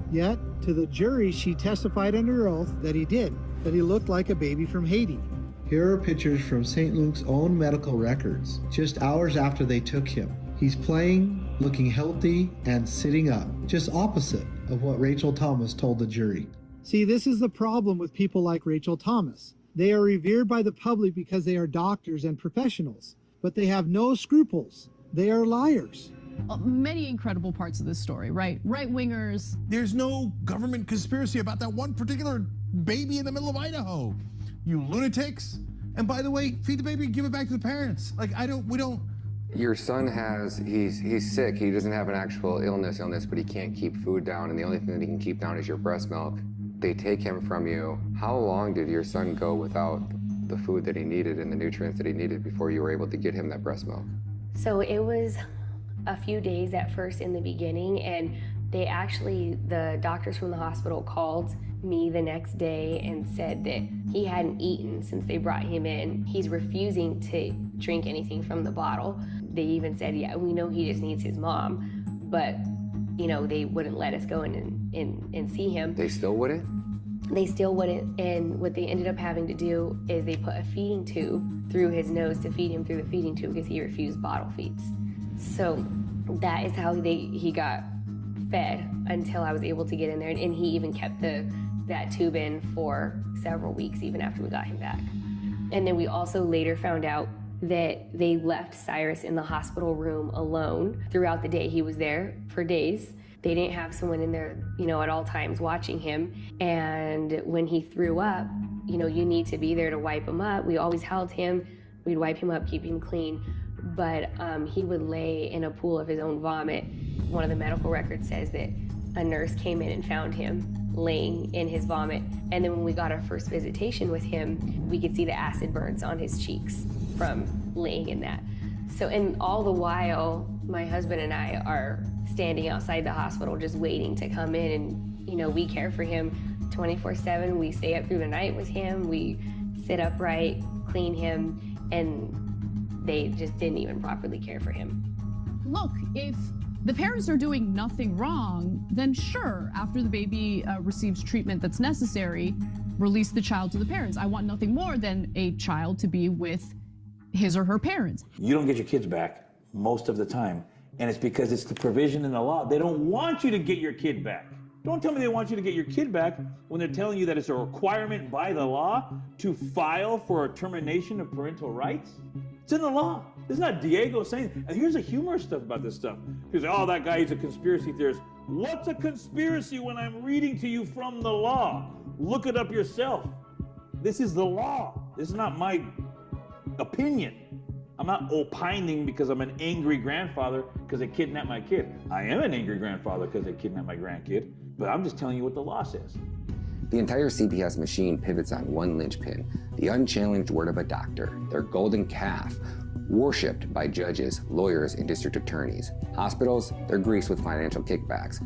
Yet, to the jury, she testified under oath that he did, that he looked like a baby from Haiti. Here are pictures from St. Luke's own medical records, just hours after they took him. He's playing, looking healthy, and sitting up, just opposite of what Rachel Thomas told the jury. See, this is the problem with people like Rachel Thomas. They are revered by the public because they are doctors and professionals, but they have no scruples. They are liars. Many incredible parts of this story, right? Right-wingers. There's no government conspiracy about that one particular baby in the middle of Idaho. You lunatics. And by the way, feed the baby and give it back to the parents. Like, we don't. Your son he's sick. He doesn't have an actual illness, but he can't keep food down, and the only thing that he can keep down is your breast milk. They take him from you. How long did your son go without the food that he needed and the nutrients that he needed before you were able to get him that breast milk? So it was a few days at first in the beginning, and the doctors from the hospital called me the next day and said that he hadn't eaten since they brought him in. He's refusing to drink anything from the bottle. They even said, yeah, we know he just needs his mom, but they wouldn't let us go in and see him. They still wouldn't? They still wouldn't, and what they ended up having to do is they put a feeding tube through his nose to feed him through the feeding tube because he refused bottle feeds. So that is how he got fed until I was able to get in there, and he even kept that tube in for several weeks even after we got him back. And then we also later found out that they left Cyrus in the hospital room alone throughout the day. He was there for days. They didn't have someone in there, at all times watching him. And when he threw up, you need to be there to wipe him up. We always held him. We'd wipe him up, keep him clean. But he would lay in a pool of his own vomit. One of the medical records says that a nurse came in and found him laying in his vomit. And then when we got our first visitation with him, we could see the acid burns on his cheeks from laying in that. So, and all the while, my husband and I are standing outside the hospital just waiting to come in, and we care for him 24/7. We stay up through the night with him. We sit upright, clean him, and they just didn't even properly care for him. Look, if the parents are doing nothing wrong, then sure, after the baby receives treatment that's necessary, release the child to the parents. I want nothing more than a child to be with his or her parents. You don't get your kids back most of the time, and it's because it's the provision in the law. They don't want you to get your kid back. Don't tell me they want you to get your kid back when they're telling you that it's a requirement by the law to file for a termination of parental rights. It's in the law. It's not Diego saying, and here's the humorous stuff about this stuff. He's like, oh, that guy, he's a conspiracy theorist. What's a conspiracy when I'm reading to you from the law? Look it up yourself. This is the law. This is not my opinion. I'm not opining because I'm an angry grandfather because they kidnapped my kid. I am an angry grandfather because they kidnapped my grandkid, but I'm just telling you what the law says. The entire CPS machine pivots on one linchpin, the unchallenged word of a doctor, their golden calf, worshipped by judges, lawyers, and district attorneys. Hospitals, they're greased with financial kickbacks.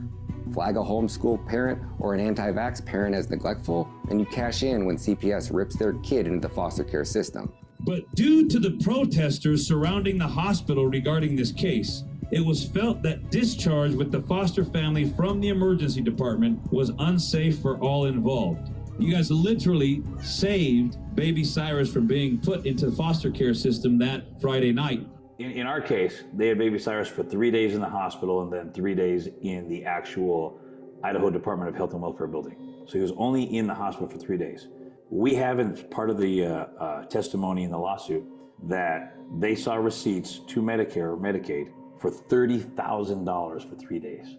Flag a homeschool parent or an anti-vax parent as neglectful, and you cash in when CPS rips their kid into the foster care system. But due to the protesters surrounding the hospital regarding this case, it was felt that discharge with the foster family from the emergency department was unsafe for all involved. You guys literally saved baby Cyrus from being put into the foster care system that Friday night. In our case, they had baby Cyrus for 3 days in the hospital and then 3 days in the actual Idaho Department of Health and Welfare building. So he was only in the hospital for 3 days. We have in part of the testimony in the lawsuit that they saw receipts to Medicare or Medicaid for $30,000 for 3 days.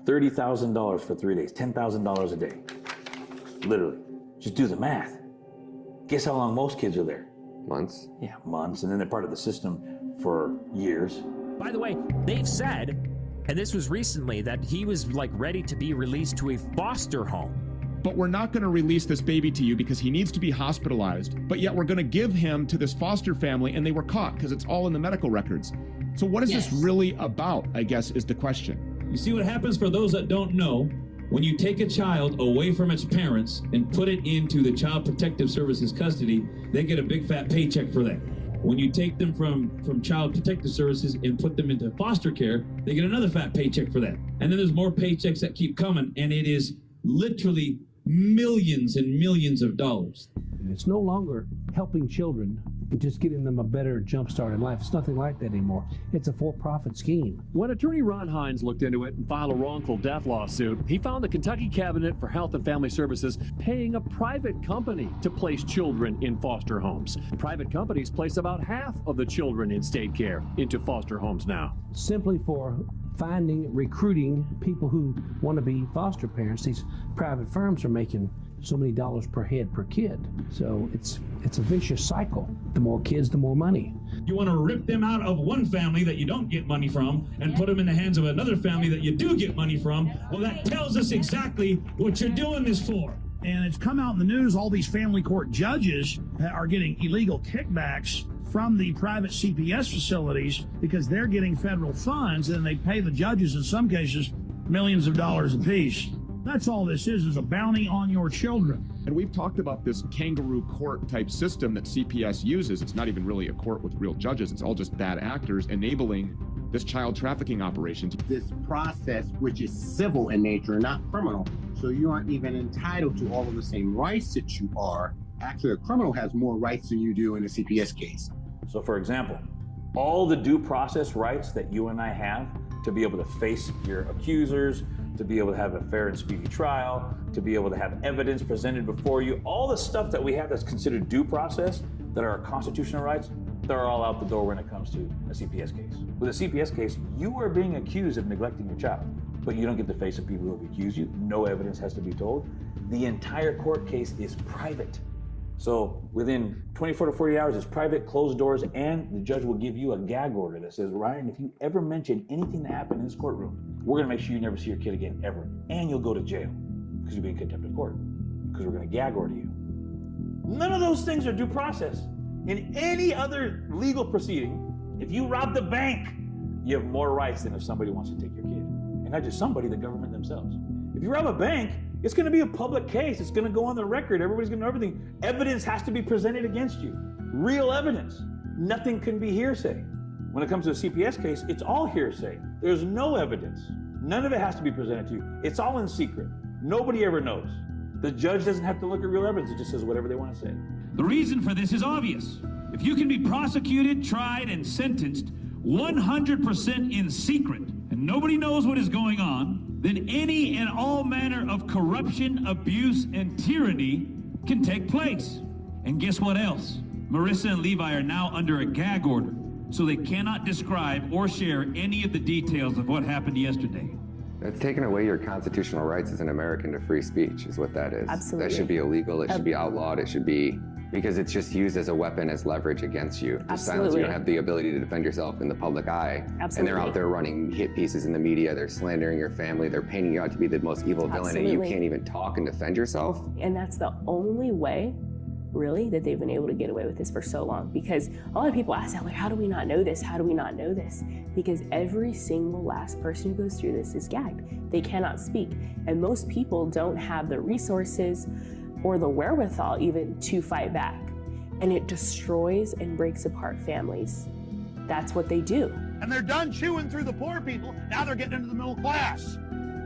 $30,000 for 3 days, $10,000 a day. Literally. Just do the math. Guess how long most kids are there? Months. Yeah, months. And then they're part of the system for years. By the way, they've said, and this was recently, that he was like ready to be released to a foster home. But we're not going to release this baby to you because he needs to be hospitalized. But yet we're going to give him to this foster family, and they were caught because it's all in the medical records. So what is this really about, I guess, is the question. You see what happens for those that don't know, when you take a child away from its parents and put it into the Child Protective Services custody, they get a big fat paycheck for that. When you take them from Child Protective Services and put them into foster care, they get another fat paycheck for that. And then there's more paychecks that keep coming, and it is literally millions and millions of dollars. And it's no longer helping children and just getting them a better jump start in life. It's nothing like that anymore. It's a for-profit scheme. When attorney Ron Hines looked into it and filed a wrongful death lawsuit, he found the Kentucky Cabinet for Health and Family Services paying a private company to place children in foster homes. Private companies place about half of the children in state care into foster homes now. Simply for recruiting people who want to be foster parents, these private firms are making so many dollars per head per kid. So it's a vicious cycle. The more kids, the more money. You want to rip them out of one family that you don't get money from and put them in the hands of another family that you do get money from. Well, that tells us exactly what you're doing this for. And it's come out in the news, all these family court judges are getting illegal kickbacks from the private CPS facilities because they're getting federal funds, and they pay the judges, in some cases, millions of dollars apiece. That's all this is a bounty on your children. And we've talked about this kangaroo court type system that CPS uses. It's not even really a court with real judges. It's all just bad actors enabling this child trafficking operation. This process, which is civil in nature, not criminal, so you aren't even entitled to all of the same rights that you are. Actually, a criminal has more rights than you do in a CPS case. So for example, all the due process rights that you and I have to be able to face your accusers, to be able to have a fair and speedy trial, to be able to have evidence presented before you, all the stuff that we have that's considered due process, that are our constitutional rights, they're all out the door when it comes to a CPS case. With a CPS case, you are being accused of neglecting your child, but you don't get to face the people who have accused you. No evidence has to be told. The entire court case is private. So within 24 to 40 hours, it's private, closed doors, and the judge will give you a gag order that says, Ryan, if you ever mention anything that happened in this courtroom, we're gonna make sure you never see your kid again, ever. And you'll go to jail because you're being contempt of court, because we're gonna gag order you. None of those things are due process. In any other legal proceeding, if you rob the bank, you have more rights than if somebody wants to take your kid. And not just somebody, the government themselves. If you rob a bank, it's going to be a public case. It's going to go on the record. Everybody's going to know everything. Evidence has to be presented against you. Real evidence. Nothing can be hearsay. When it comes to a CPS case, it's all hearsay. There's no evidence. None of it has to be presented to you. It's all in secret. Nobody ever knows. The judge doesn't have to look at real evidence. It just says whatever they want to say. The reason for this is obvious. If you can be prosecuted, tried, and sentenced 100% in secret, and nobody knows what is going on, then any and all manner of corruption, abuse, and tyranny can take place. And guess what else? Marissa and Levi are now under a gag order, so they cannot describe or share any of the details of what happened yesterday. That's taking away your constitutional rights as an American to free speech is what that is. Absolutely. That should be illegal. It should be outlawed. It should be Because it's just used as a weapon, as leverage against you. To silence you don't have the ability to defend yourself in the public eye. Absolutely. And they're out there running hit pieces in the media, they're slandering your family, they're painting you out to be the most evil villain, and you can't even talk and defend yourself. And that's the only way, really, that they've been able to get away with this for so long. Because a lot of people ask that, like, how do we not know this? How do we not know this? Because every single last person who goes through this is gagged. They cannot speak. And most people don't have the resources or the wherewithal even to fight back. And it destroys and breaks apart families. That's what they do. And they're done chewing through the poor people. Now they're getting into the middle class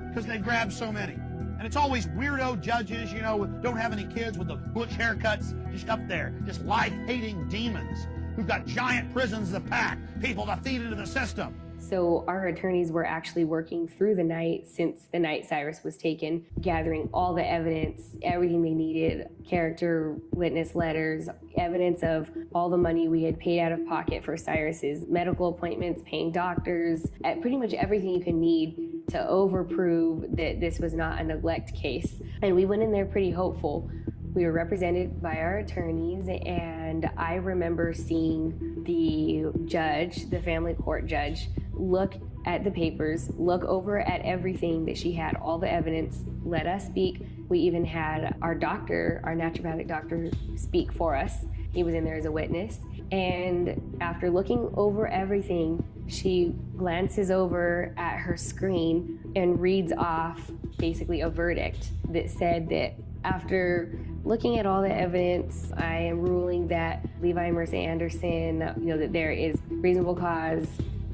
because they grabbed so many. And it's always weirdo judges, you know, don't have any kids with the butch haircuts, just up there, just life-hating demons who've got giant prisons to pack, people to feed into the system. So our attorneys were actually working through the night since the night Cyrus was taken, gathering all the evidence, everything they needed, character witness letters, evidence of all the money we had paid out of pocket for Cyrus's medical appointments, paying doctors, pretty much everything you can need to overprove that this was not a neglect case. And we went in there pretty hopeful. We were represented by our attorneys, and I remember seeing the judge, the family court judge, look at the papers, look over at everything that she had, all the evidence, let us speak. We even had our doctor, our naturopathic doctor, speak for us. He was in there as a witness. And after looking over everything, she glances over at her screen and reads off basically a verdict that said that after looking at all the evidence, I am ruling that Levi Mercer Anderson, that there is reasonable cause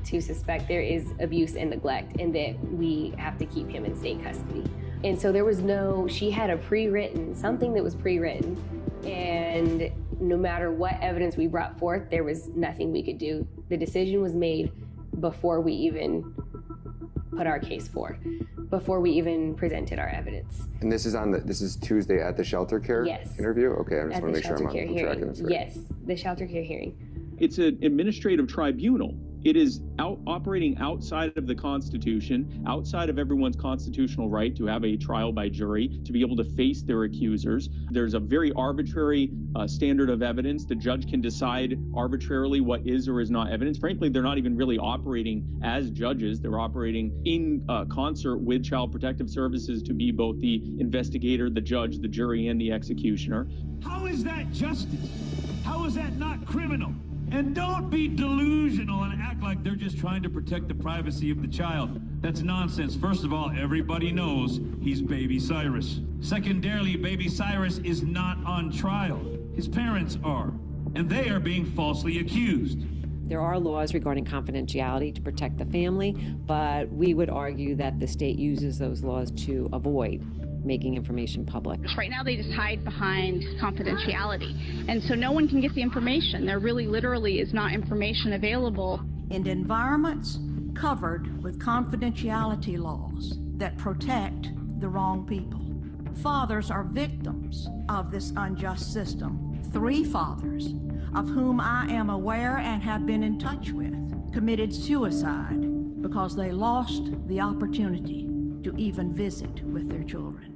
to suspect there is abuse and neglect, and that we have to keep him in state custody. And so there was she had something that was pre-written, and no matter what evidence we brought forth, there was nothing we could do. The decision was made before we even put our case forward, before we even presented our evidence. And this is Tuesday at the shelter care interview? Okay, I just want to make sure I'm tracking this right. Yes, the shelter care hearing. It's an administrative tribunal. It is operating outside of the Constitution, outside of everyone's constitutional right to have a trial by jury, to be able to face their accusers. There's a very arbitrary standard of evidence. The judge can decide arbitrarily what is or is not evidence. Frankly, they're not even really operating as judges. They're operating in concert with Child Protective Services to be both the investigator, the judge, the jury, and the executioner. How is that justice? How is that not criminal? And don't be delusional and act like they're just trying to protect the privacy of the child. That's nonsense. First of all, everybody knows he's baby Cyrus. Secondarily, baby Cyrus is not on trial. His parents are, and they are being falsely accused. There are laws regarding confidentiality to protect the family, but we would argue that the state uses those laws to avoid making information public. Right now they just hide behind confidentiality, and so no one can get the information. There really literally is not information available. In environments covered with confidentiality laws that protect the wrong people. Fathers are victims of this unjust system. 3 fathers, of whom I am aware and have been in touch with, committed suicide because they lost the opportunity to even visit with their children.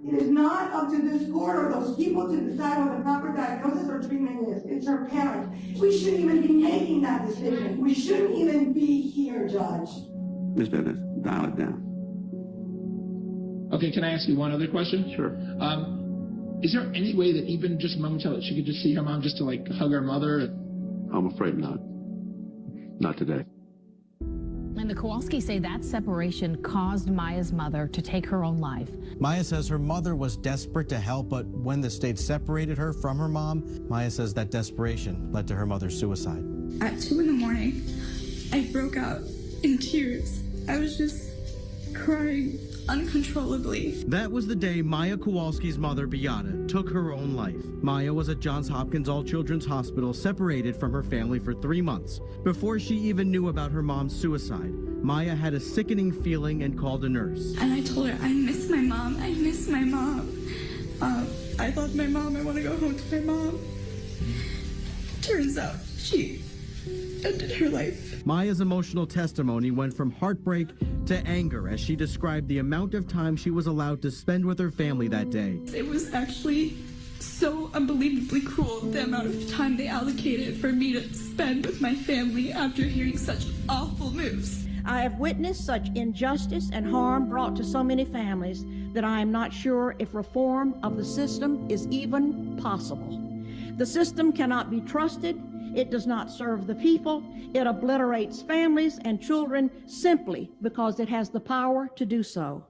It is not up to this court or those people to decide what the proper diagnosis or treatment is. It's her parents. We shouldn't even be making that decision. We shouldn't even be here, Judge. Ms. Bennett, dial it down. Okay, can I ask you one other question? Sure. Is there any way that even just momentarily she could just see her mom just to like hug her mother? I'm afraid not. Not today. And the Kowalski say that separation caused Maya's mother to take her own life. Maya says her mother was desperate to help, but when the state separated her from her mom, Maya says that desperation led to her mother's suicide. At 2 in the morning, I broke out in tears. I was just crying uncontrollably. That was the day Maya Kowalski's mother, Beata, took her own life. Maya was at Johns Hopkins All Children's Hospital, separated from her family for 3 months. Before she even knew about her mom's suicide, Maya had a sickening feeling and called a nurse. And I told her, I miss my mom. I miss my mom. I thought my mom, I want to go home to my mom. Turns out she ended her life. Maya's emotional testimony went from heartbreak to anger as she described the amount of time she was allowed to spend with her family that day. It was actually so unbelievably cruel, the amount of time they allocated for me to spend with my family after hearing such awful news. I have witnessed such injustice and harm brought to so many families that I am not sure if reform of the system is even possible. The system cannot be trusted. It does not serve the people. It obliterates families and children simply because it has the power to do so.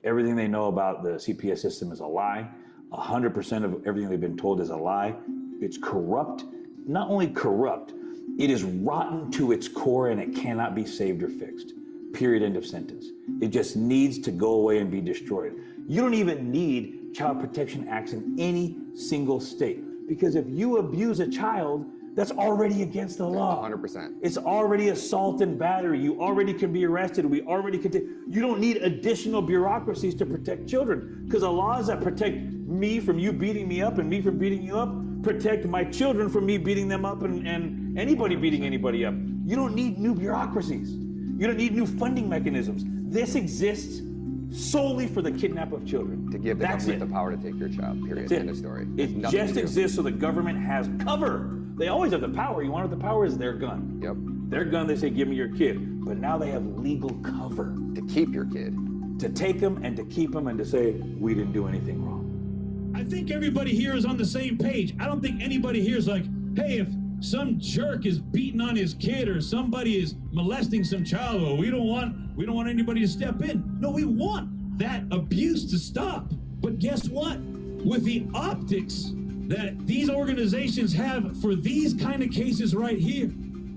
Everything they know about the CPS system is a lie. 100% of everything they've been told is a lie. It's corrupt. Not only corrupt, it is rotten to its core and it cannot be saved or fixed. Period, end of sentence. It just needs to go away and be destroyed. You don't even need child protection acts in any single state, because if you abuse a child, that's already against the law. 100%. It's already assault and battery. You already can be arrested. We already can you don't need additional bureaucracies to protect children, because the laws that protect me from you beating me up and me from beating you up protect my children from me beating them up and anybody beating anybody up. You don't need new bureaucracies. You don't need new funding mechanisms. This exists solely for the kidnap of children. To give the government the power to take your child, period. End of story. It just exists so the government has cover. They always have the power. You want what the power is? Their gun. Yep. Their gun, they say, give me your kid. But now they have legal cover. To keep your kid. To take them and to keep them and to say, we didn't do anything wrong. I think everybody here is on the same page. I don't think anybody here is like, hey, if some jerk is beating on his kid or somebody is molesting some child, well, we don't want anybody to step in. No, we want that abuse to stop. But guess what? With the optics that these organizations have for these kind of cases right here,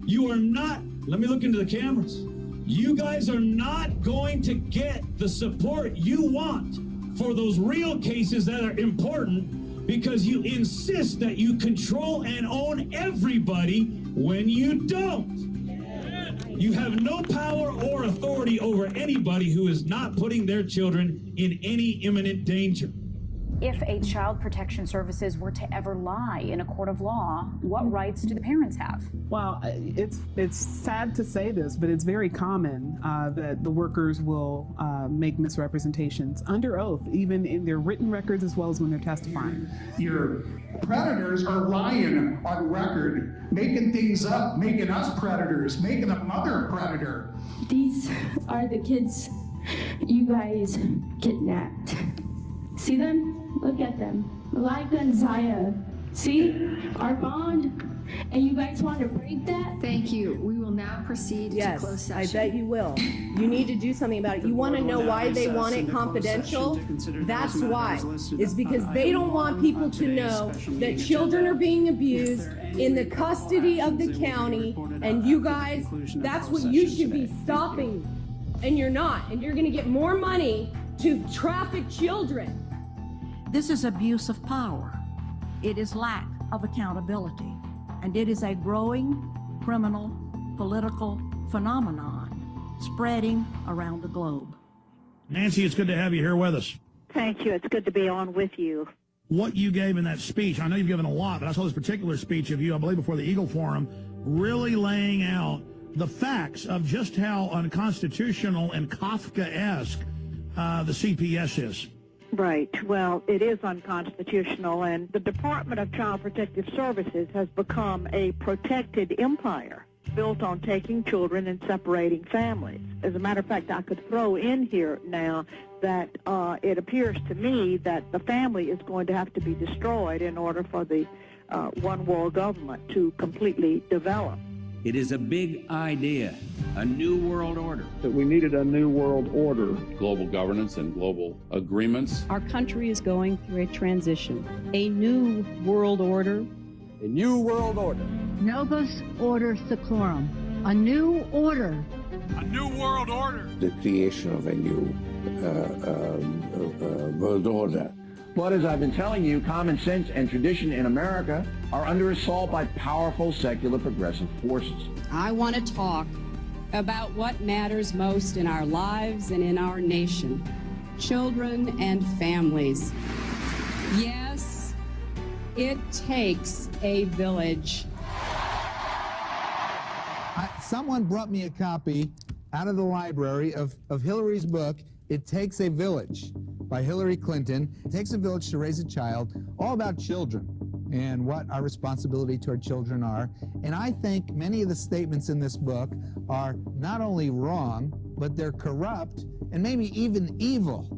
you are not, let me look into the cameras. You guys are not going to get the support you want for those real cases that are important, because you insist that you control and own everybody when you don't. You have no power or authority over anybody who is not putting their children in any imminent danger. If a child protection services were to ever lie in a court of law, what rights do the parents have? Well, it's sad to say this, but it's very common that the workers will make misrepresentations under oath, even in their written records as well as when they're testifying. Your predators are lying on record, making things up, making us predators, making a mother predator. These are the kids you guys kidnapped. See them? Look at them. Malika and Zaya. See? Our bond? And you guys want to break that? Thank you. We will now proceed to closed session. I bet you will. You need to do something about it. You want to know why they want it confidential? That's why. It's because they don't want people to know that children are being abused in the custody of the county, and you guys, that's what you should be stopping. And you're not. And you're going to get more money to traffic children. This is abuse of power. It is lack of accountability. And it is a growing criminal political phenomenon spreading around the globe. Nancy, it's good to have you here with us. Thank you. It's good to be on with you. What you gave in that speech, I know you've given a lot, but I saw this particular speech of you, I believe before the Eagle Forum, really laying out the facts of just how unconstitutional and Kafkaesque the CPS is. Right. Well, it is unconstitutional, and the Department of Child Protective Services has become a protected empire built on taking children and separating families. As a matter of fact, I could throw in here now that it appears to me that the family is going to have to be destroyed in order for the one world government to completely develop. It is a big idea, a new world order. That we needed a new world order. Global governance and global agreements. Our country is going through a transition, a new world order. A new world order. Novus Order Seclorum, a new order. A new world order. The creation of a new world order. But as I've been telling you, common sense and tradition in America are under assault by powerful secular progressive forces. I want to talk about what matters most in our lives and in our nation, children and families. Yes, it takes a village. Someone brought me a copy out of the library of Hillary's book, It Takes a Village by Hillary Clinton. It takes a village to raise a child, all about children and what our responsibility toward children are. And I think many of the statements in this book are not only wrong, but they're corrupt and maybe even evil.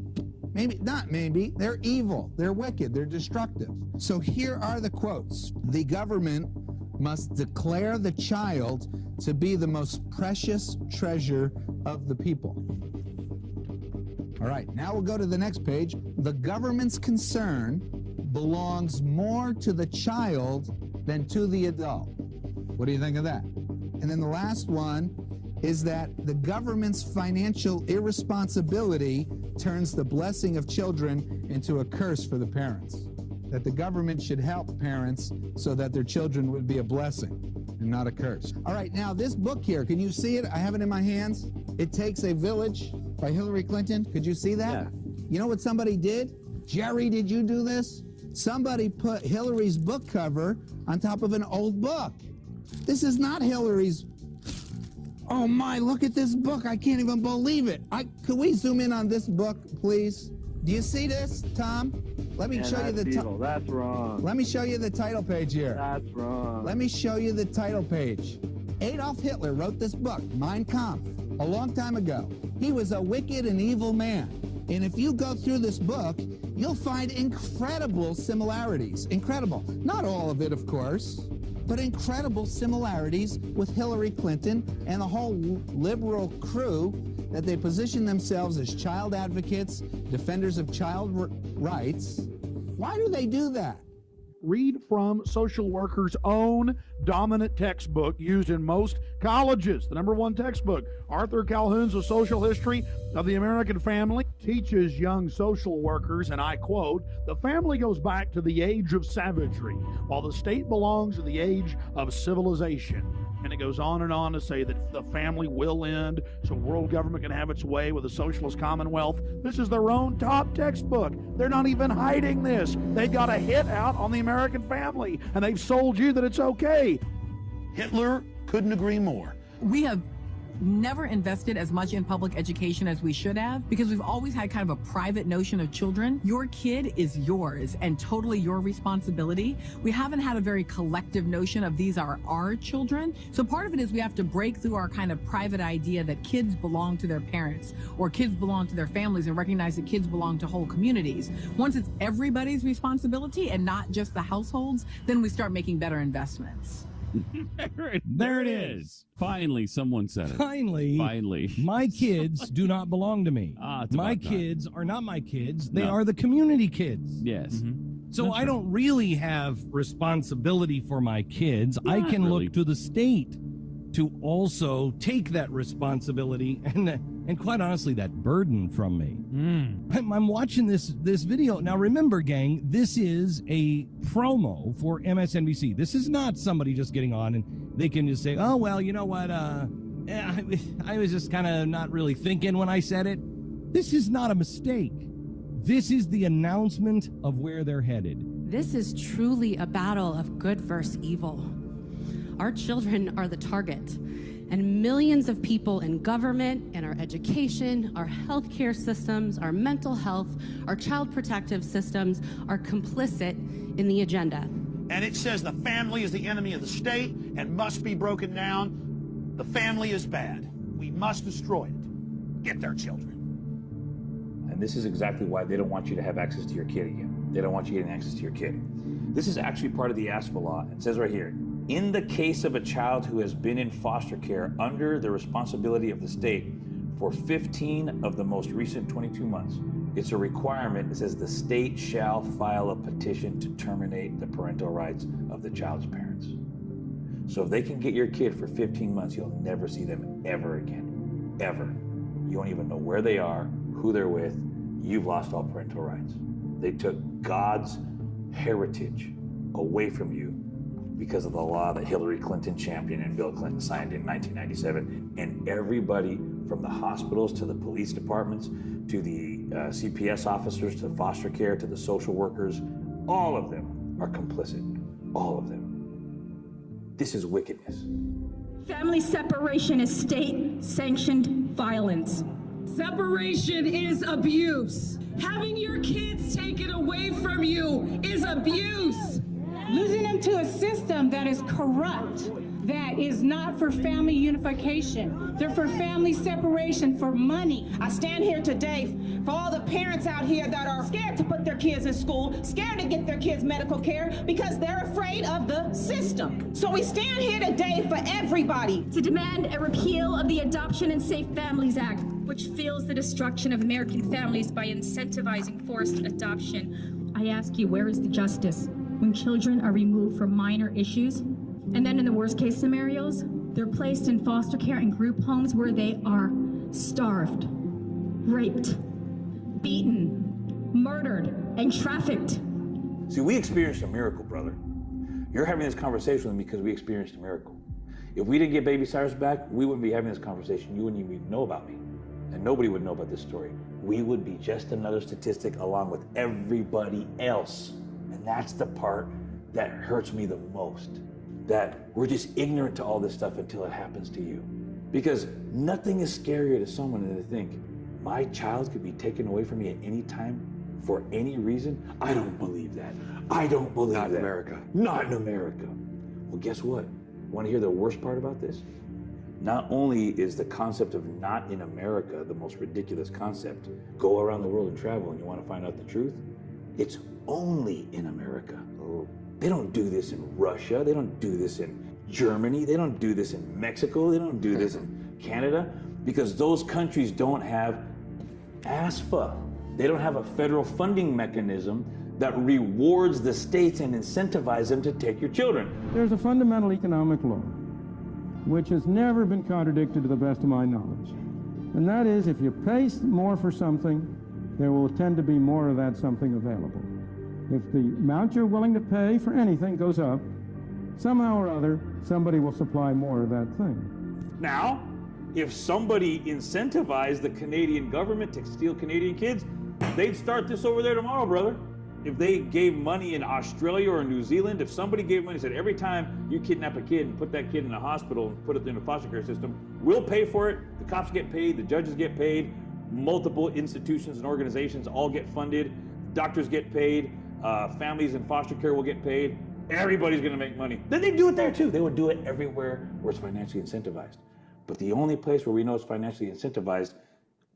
They're evil, they're wicked, they're destructive. So here are the quotes. The government must declare the child to be the most precious treasure of the people. All right, now we'll go to the next page. The government's concern belongs more to the child than to the adult. What do you think of that? And then the last one is that the government's financial irresponsibility turns the blessing of children into a curse for the parents. That the government should help parents so that their children would be a blessing and not a curse. All right, now this book here, can you see it? I have it in my hands. It Takes a Village by Hillary Clinton. Could you see that? Yeah. You know what somebody did? Jerry, did you do this? Somebody put Hillary's book cover on top of an old book. This is not Hillary's. Oh my, look at this book. I can't even believe it. Could we zoom in on this book, please? Do you see this, Tom? Let me show you the title. That's wrong. Let me show you the title page here. That's wrong. Let me show you the title page. Adolf Hitler wrote this book, Mein Kampf, a long time ago. He was a wicked and evil man. And if you go through this book, you'll find incredible similarities. Incredible. Not all of it, of course, but incredible similarities with Hillary Clinton and the whole liberal crew that they position themselves as child advocates, defenders of child rights. Why do they do that? Read from social workers' own dominant textbook used in most colleges. The #1 textbook, Arthur Calhoun's A Social History of the American Family, teaches young social workers, and I quote, "The family goes back to the age of savagery, while the state belongs to the age of civilization." And it goes on and on to say that the family will end so world government can have its way with a socialist commonwealth. This is their own top textbook. They're not even hiding this. They got a hit out on the American family, and they've sold you that it's okay. Hitler couldn't agree more. We have never invested as much in public education as we should have because we've always had kind of a private notion of children. Your kid is yours and totally your responsibility. We haven't had a very collective notion of these are our children. So part of it is we have to break through our kind of private idea that kids belong to their parents or kids belong to their families and recognize that kids belong to whole communities. Once it's everybody's responsibility and not just the households, then we start making better investments. There it is. Finally, someone said it. Finally. My kids do not belong to me. My kids are not my kids. They are the community kids. Yes. Mm-hmm. So I don't really have responsibility for my kids. I can look to the state to also take that responsibility and quite honestly, that burden from me. I'm watching this video. Now, remember, gang, this is a promo for MSNBC. This is not somebody just getting on and they can just say, oh, well, you know what? I was just kind of not really thinking when I said it. This is not a mistake. This is the announcement of where they're headed. This is truly a battle of good versus evil. Our children are the target, and millions of people in government and our education, our healthcare systems, our mental health, our child protective systems are complicit in the agenda. And it says the family is the enemy of the state and must be broken down. The family is bad. We must destroy it. Get their children. And this is exactly why they don't want you to have access to your kid again. They don't want you getting access to your kid. This is actually part of the ASFA law. It says right here, in the case of a child who has been in foster care under the responsibility of the state for 15 of the most recent 22 months, it's a requirement. It says the state shall file a petition to terminate the parental rights of the child's parents. So if they can get your kid for 15 months, you'll never see them ever again, ever. You don't even know where they are, who they're with. You've lost all parental rights. They took God's heritage away from you because of the law that Hillary Clinton championed and Bill Clinton signed in 1997. And everybody from the hospitals to the police departments to the CPS officers to foster care to the social workers, all of them are complicit. All of them. This is wickedness. Family separation is state-sanctioned violence. Separation is abuse. Having your kids taken away from you is abuse. Losing them to a system that is corrupt, that is not for family unification. They're for family separation, for money. I stand here today for all the parents out here that are scared to put their kids in school, scared to get their kids medical care because they're afraid of the system. So we stand here today for everybody. To demand a repeal of the Adoption and Safe Families Act, which fuels the destruction of American families by incentivizing forced adoption. I ask you, where is the justice when children are removed for minor issues? And then in the worst case scenarios, they're placed in foster care and group homes where they are starved, raped, beaten, murdered, and trafficked. See, we experienced a miracle, brother. You're having this conversation with me because we experienced a miracle. If we didn't get baby Cyrus back, we wouldn't be having this conversation. You wouldn't even know about me. And nobody would know about this story. We would be just another statistic along with everybody else. And that's the part that hurts me the most. That we're just ignorant to all this stuff until it happens to you. Because nothing is scarier to someone than to think, my child could be taken away from me at any time for any reason. I don't believe that. I don't believe that. Not in America. Not in America. Well, guess what? Want to hear the worst part about this? Not only is the concept of not in America the most ridiculous concept, go around the world and travel and you want to find out the truth, it's only in America. They don't do this in Russia. They don't do this in Germany. They don't do this in Mexico. They don't do this in Canada because those countries don't have ASFA. They don't have a federal funding mechanism that rewards the states and incentivizes them to take your children. There's a fundamental economic law which has never been contradicted to the best of my knowledge. And that is, if you pay more for something, there will tend to be more of that something available. If the amount you're willing to pay for anything goes up, somehow or other, somebody will supply more of that thing. Now, if somebody incentivized the Canadian government to steal Canadian kids, they'd start this over there tomorrow, brother. If they gave money in Australia or New Zealand, if somebody gave money and said, every time you kidnap a kid and put that kid in a hospital and put it in a foster care system, we'll pay for it, the cops get paid, the judges get paid, multiple institutions and organizations all get funded, doctors get paid, families in foster care will get paid, everybody's gonna make money. Then they do it there too. They would do it everywhere where it's financially incentivized. But the only place where we know it's financially incentivized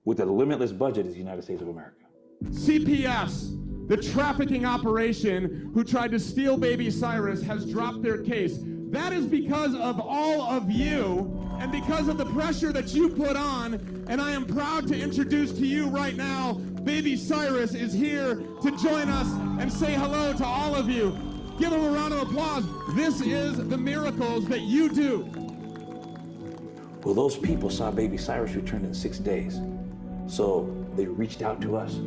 with a limitless budget is the United States of America. CPS, the trafficking operation who tried to steal baby Cyrus, has dropped their case. That is because of all of you and because of the pressure that you put on. And I am proud to introduce to you right now, baby Cyrus is here to join us and say hello to all of you. Give him a round of applause. This is the miracles that you do. Well, those people saw baby Cyrus return in 6 days. So they reached out to us.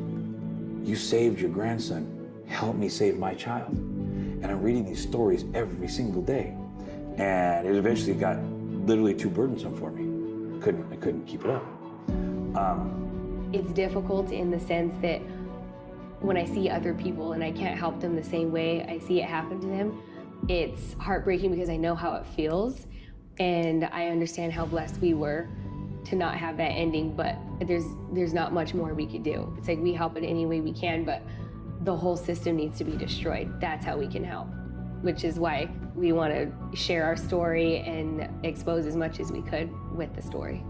You saved your grandson. Help me save my child. And I'm reading these stories every single day. And it eventually got literally too burdensome for me. I couldn't keep it up. It's difficult in the sense that when I see other people and I can't help them the same way I see it happen to them, it's heartbreaking because I know how it feels. And I understand how blessed we were to not have that ending, but there's not much more we could do. It's like we help in any way we can, but the whole system needs to be destroyed. That's how we can help, which is why we want to share our story and expose as much as we could with the story.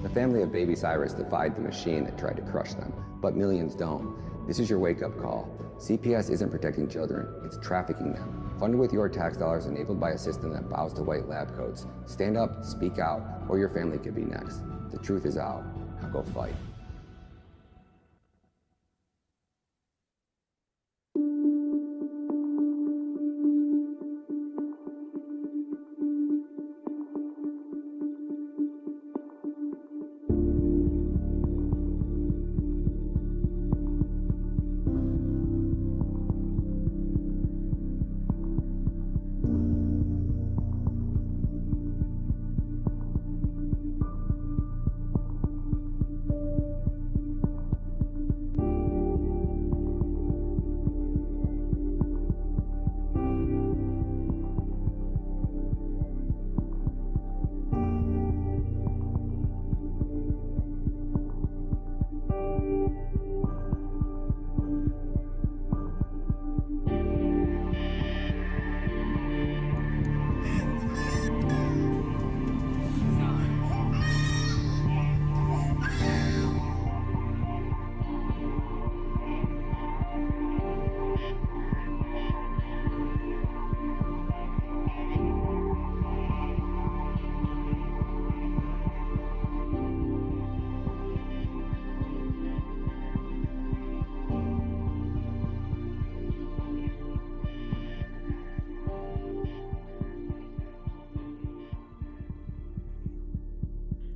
The family of baby Cyrus defied the machine that tried to crush them, but millions don't. This is your wake-up call. CPS isn't protecting children, it's trafficking them. Funded with your tax dollars, enabled by a system that bows to white lab coats. Stand up, speak out, or your family could be next. The truth is out. Now go fight.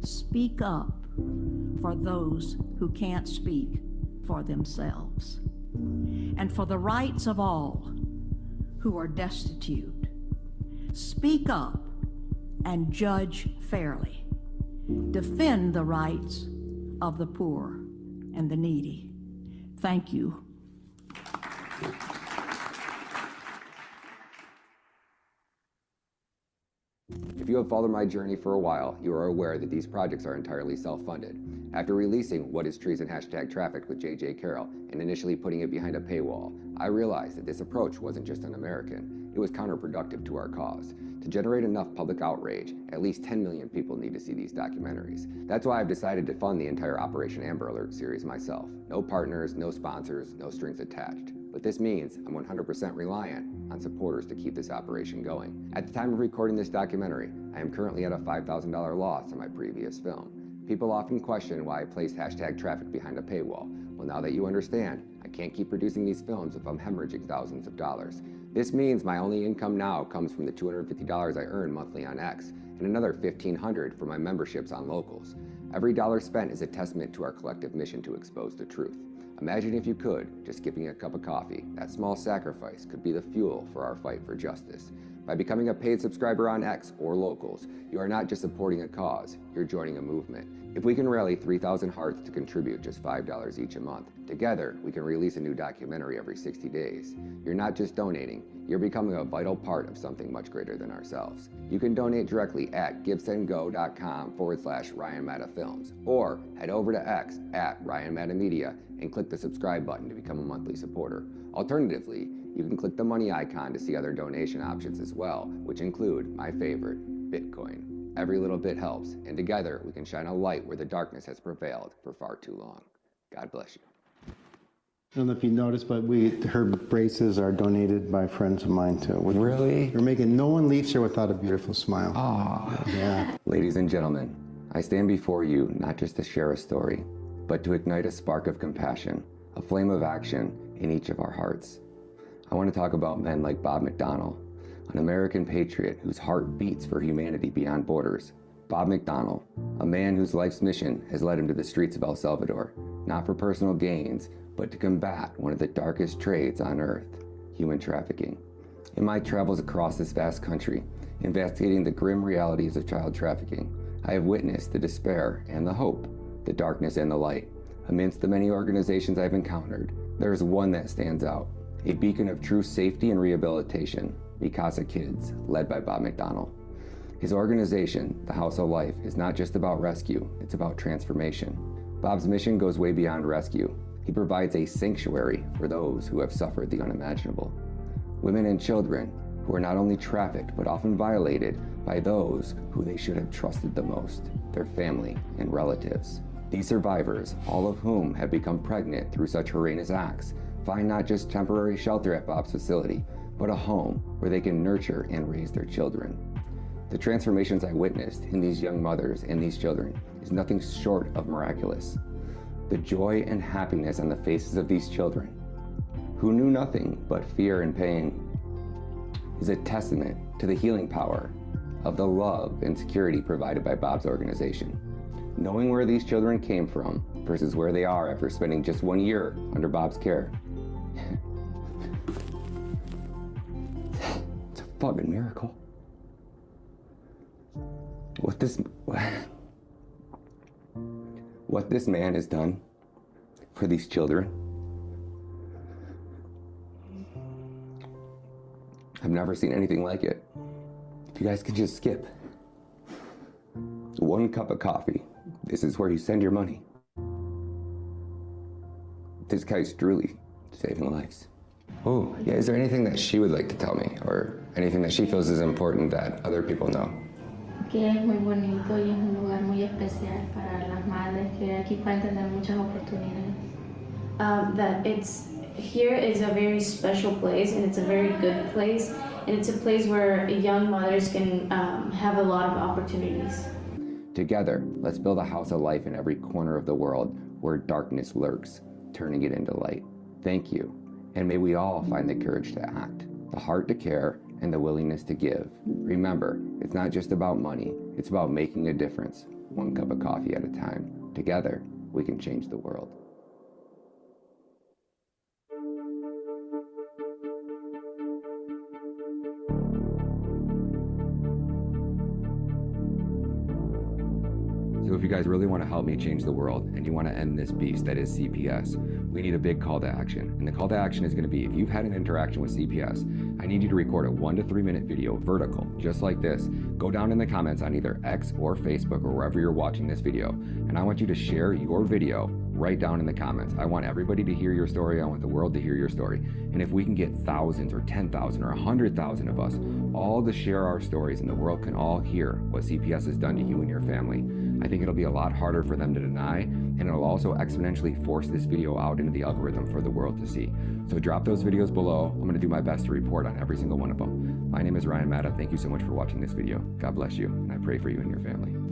Speak up for those who can't speak for themselves, and for the rights of all who are destitute. Speak up and judge fairly. Defend the rights of the poor and the needy. Thank you. If you have followed my journey for a while, you are aware that these projects are entirely self-funded. After releasing What is Treason #Trafficked with J.J. Carroll and initially putting it behind a paywall, I realized that this approach wasn't just un-American, it was counterproductive to our cause. To generate enough public outrage, at least 10 million people need to see these documentaries. That's why I've decided to fund the entire Operation Amber Alert series myself. No partners, no sponsors, no strings attached. But this means I'm 100% reliant on supporters to keep this operation going. At the time of recording this documentary, I am currently at a $5,000 loss on my previous film. People often question why I placed #Traffic behind a paywall. Well, now that you understand, I can't keep producing these films if I'm hemorrhaging thousands of dollars. This means my only income now comes from the $250 I earn monthly on X, and another $1,500 for my memberships on Locals. Every dollar spent is a testament to our collective mission to expose the truth. Imagine if you could, just skipping a cup of coffee. That small sacrifice could be the fuel for our fight for justice. By becoming a paid subscriber on X or Locals, you are not just supporting a cause, you're joining a movement. If we can rally 3,000 hearts to contribute just $5 each a month, together we can release a new documentary every 60 days. You're not just donating, you're becoming a vital part of something much greater than ourselves. You can donate directly at givesendgo.com/Ryan Matta Films, or head over to X at Ryan Matta Media and click the subscribe button to become a monthly supporter. Alternatively, you can click the money icon to see other donation options as well, which include my favorite, Bitcoin. Every little bit helps, and together we can shine a light where the darkness has prevailed for far too long. God bless you. I don't know if you noticed, but her braces are donated by friends of mine too. Really? We're making no one leaves here without a beautiful smile. Ah. Yeah. Ladies and gentlemen, I stand before you not just to share a story, but to ignite a spark of compassion, a flame of action in each of our hearts. I want to talk about men like Bob McDonnell, an American patriot whose heart beats for humanity beyond borders. Bob McDonnell, a man whose life's mission has led him to the streets of El Salvador, not for personal gains, but to combat one of the darkest trades on earth, human trafficking. In my travels across this vast country, investigating the grim realities of child trafficking, I have witnessed the despair and the hope, the darkness and the light. Amidst the many organizations I've encountered, there is one that stands out, a beacon of true safety and rehabilitation, Mikasa Kids, led by Bob McDonnell. His organization, the House of Life, is not just about rescue, it's about transformation. Bob's mission goes way beyond rescue. He provides a sanctuary for those who have suffered the unimaginable. Women and children who are not only trafficked, but often violated by those who they should have trusted the most, their family and relatives. These survivors, all of whom have become pregnant through such horrendous acts, find not just temporary shelter at Bob's facility, but a home where they can nurture and raise their children. The transformations I witnessed in these young mothers and these children is nothing short of miraculous. The joy and happiness on the faces of these children, who knew nothing but fear and pain, is a testament to the healing power of the love and security provided by Bob's organization. Knowing where these children came from versus where they are after spending just 1 year under Bob's care, it's a fucking miracle. What this man has done for these children, I've never seen anything like it. If you guys could just skip 1 cup of coffee, this is where you send your money. This guy's truly saving lives. Oh, yeah, is there anything that she would like to tell me, or anything that she feels is important that other people know? Que es muy bonito y es un lugar muy especial para las madres que aquí pueden tener muchas oportunidades. That here is a very special place, and it's a very good place, and it's a place where young mothers can have a lot of opportunities. Together, let's build a house of life in every corner of the world where darkness lurks, turning it into light. Thank you, and may we all find the courage to act, the heart to care, and the willingness to give. Remember, it's not just about money, it's about making a difference. one cup of coffee at a time. Together, we can change the world. So if you guys really want to help me change the world and you want to end this beast that is CPS, we need a big call to action. And the call to action is going to be, if you've had an interaction with CPS, I need you to record a 1 to 3 minute video vertical, just like this. Go down in the comments on either X or Facebook or wherever you're watching this video. And I want you to share your video right down in the comments. I want everybody to hear your story. I want the world to hear your story. And if we can get thousands or 10,000 or 100,000 of us all to share our stories and the world can all hear what CPS has done to you and your family, I think it'll be a lot harder for them to deny, and it'll also exponentially force this video out into the algorithm for the world to see. So drop those videos below. I'm going to do my best to report on every single one of them. My name is Ryan Matta. Thank you so much for watching this video. God bless you, and I pray for you and your family.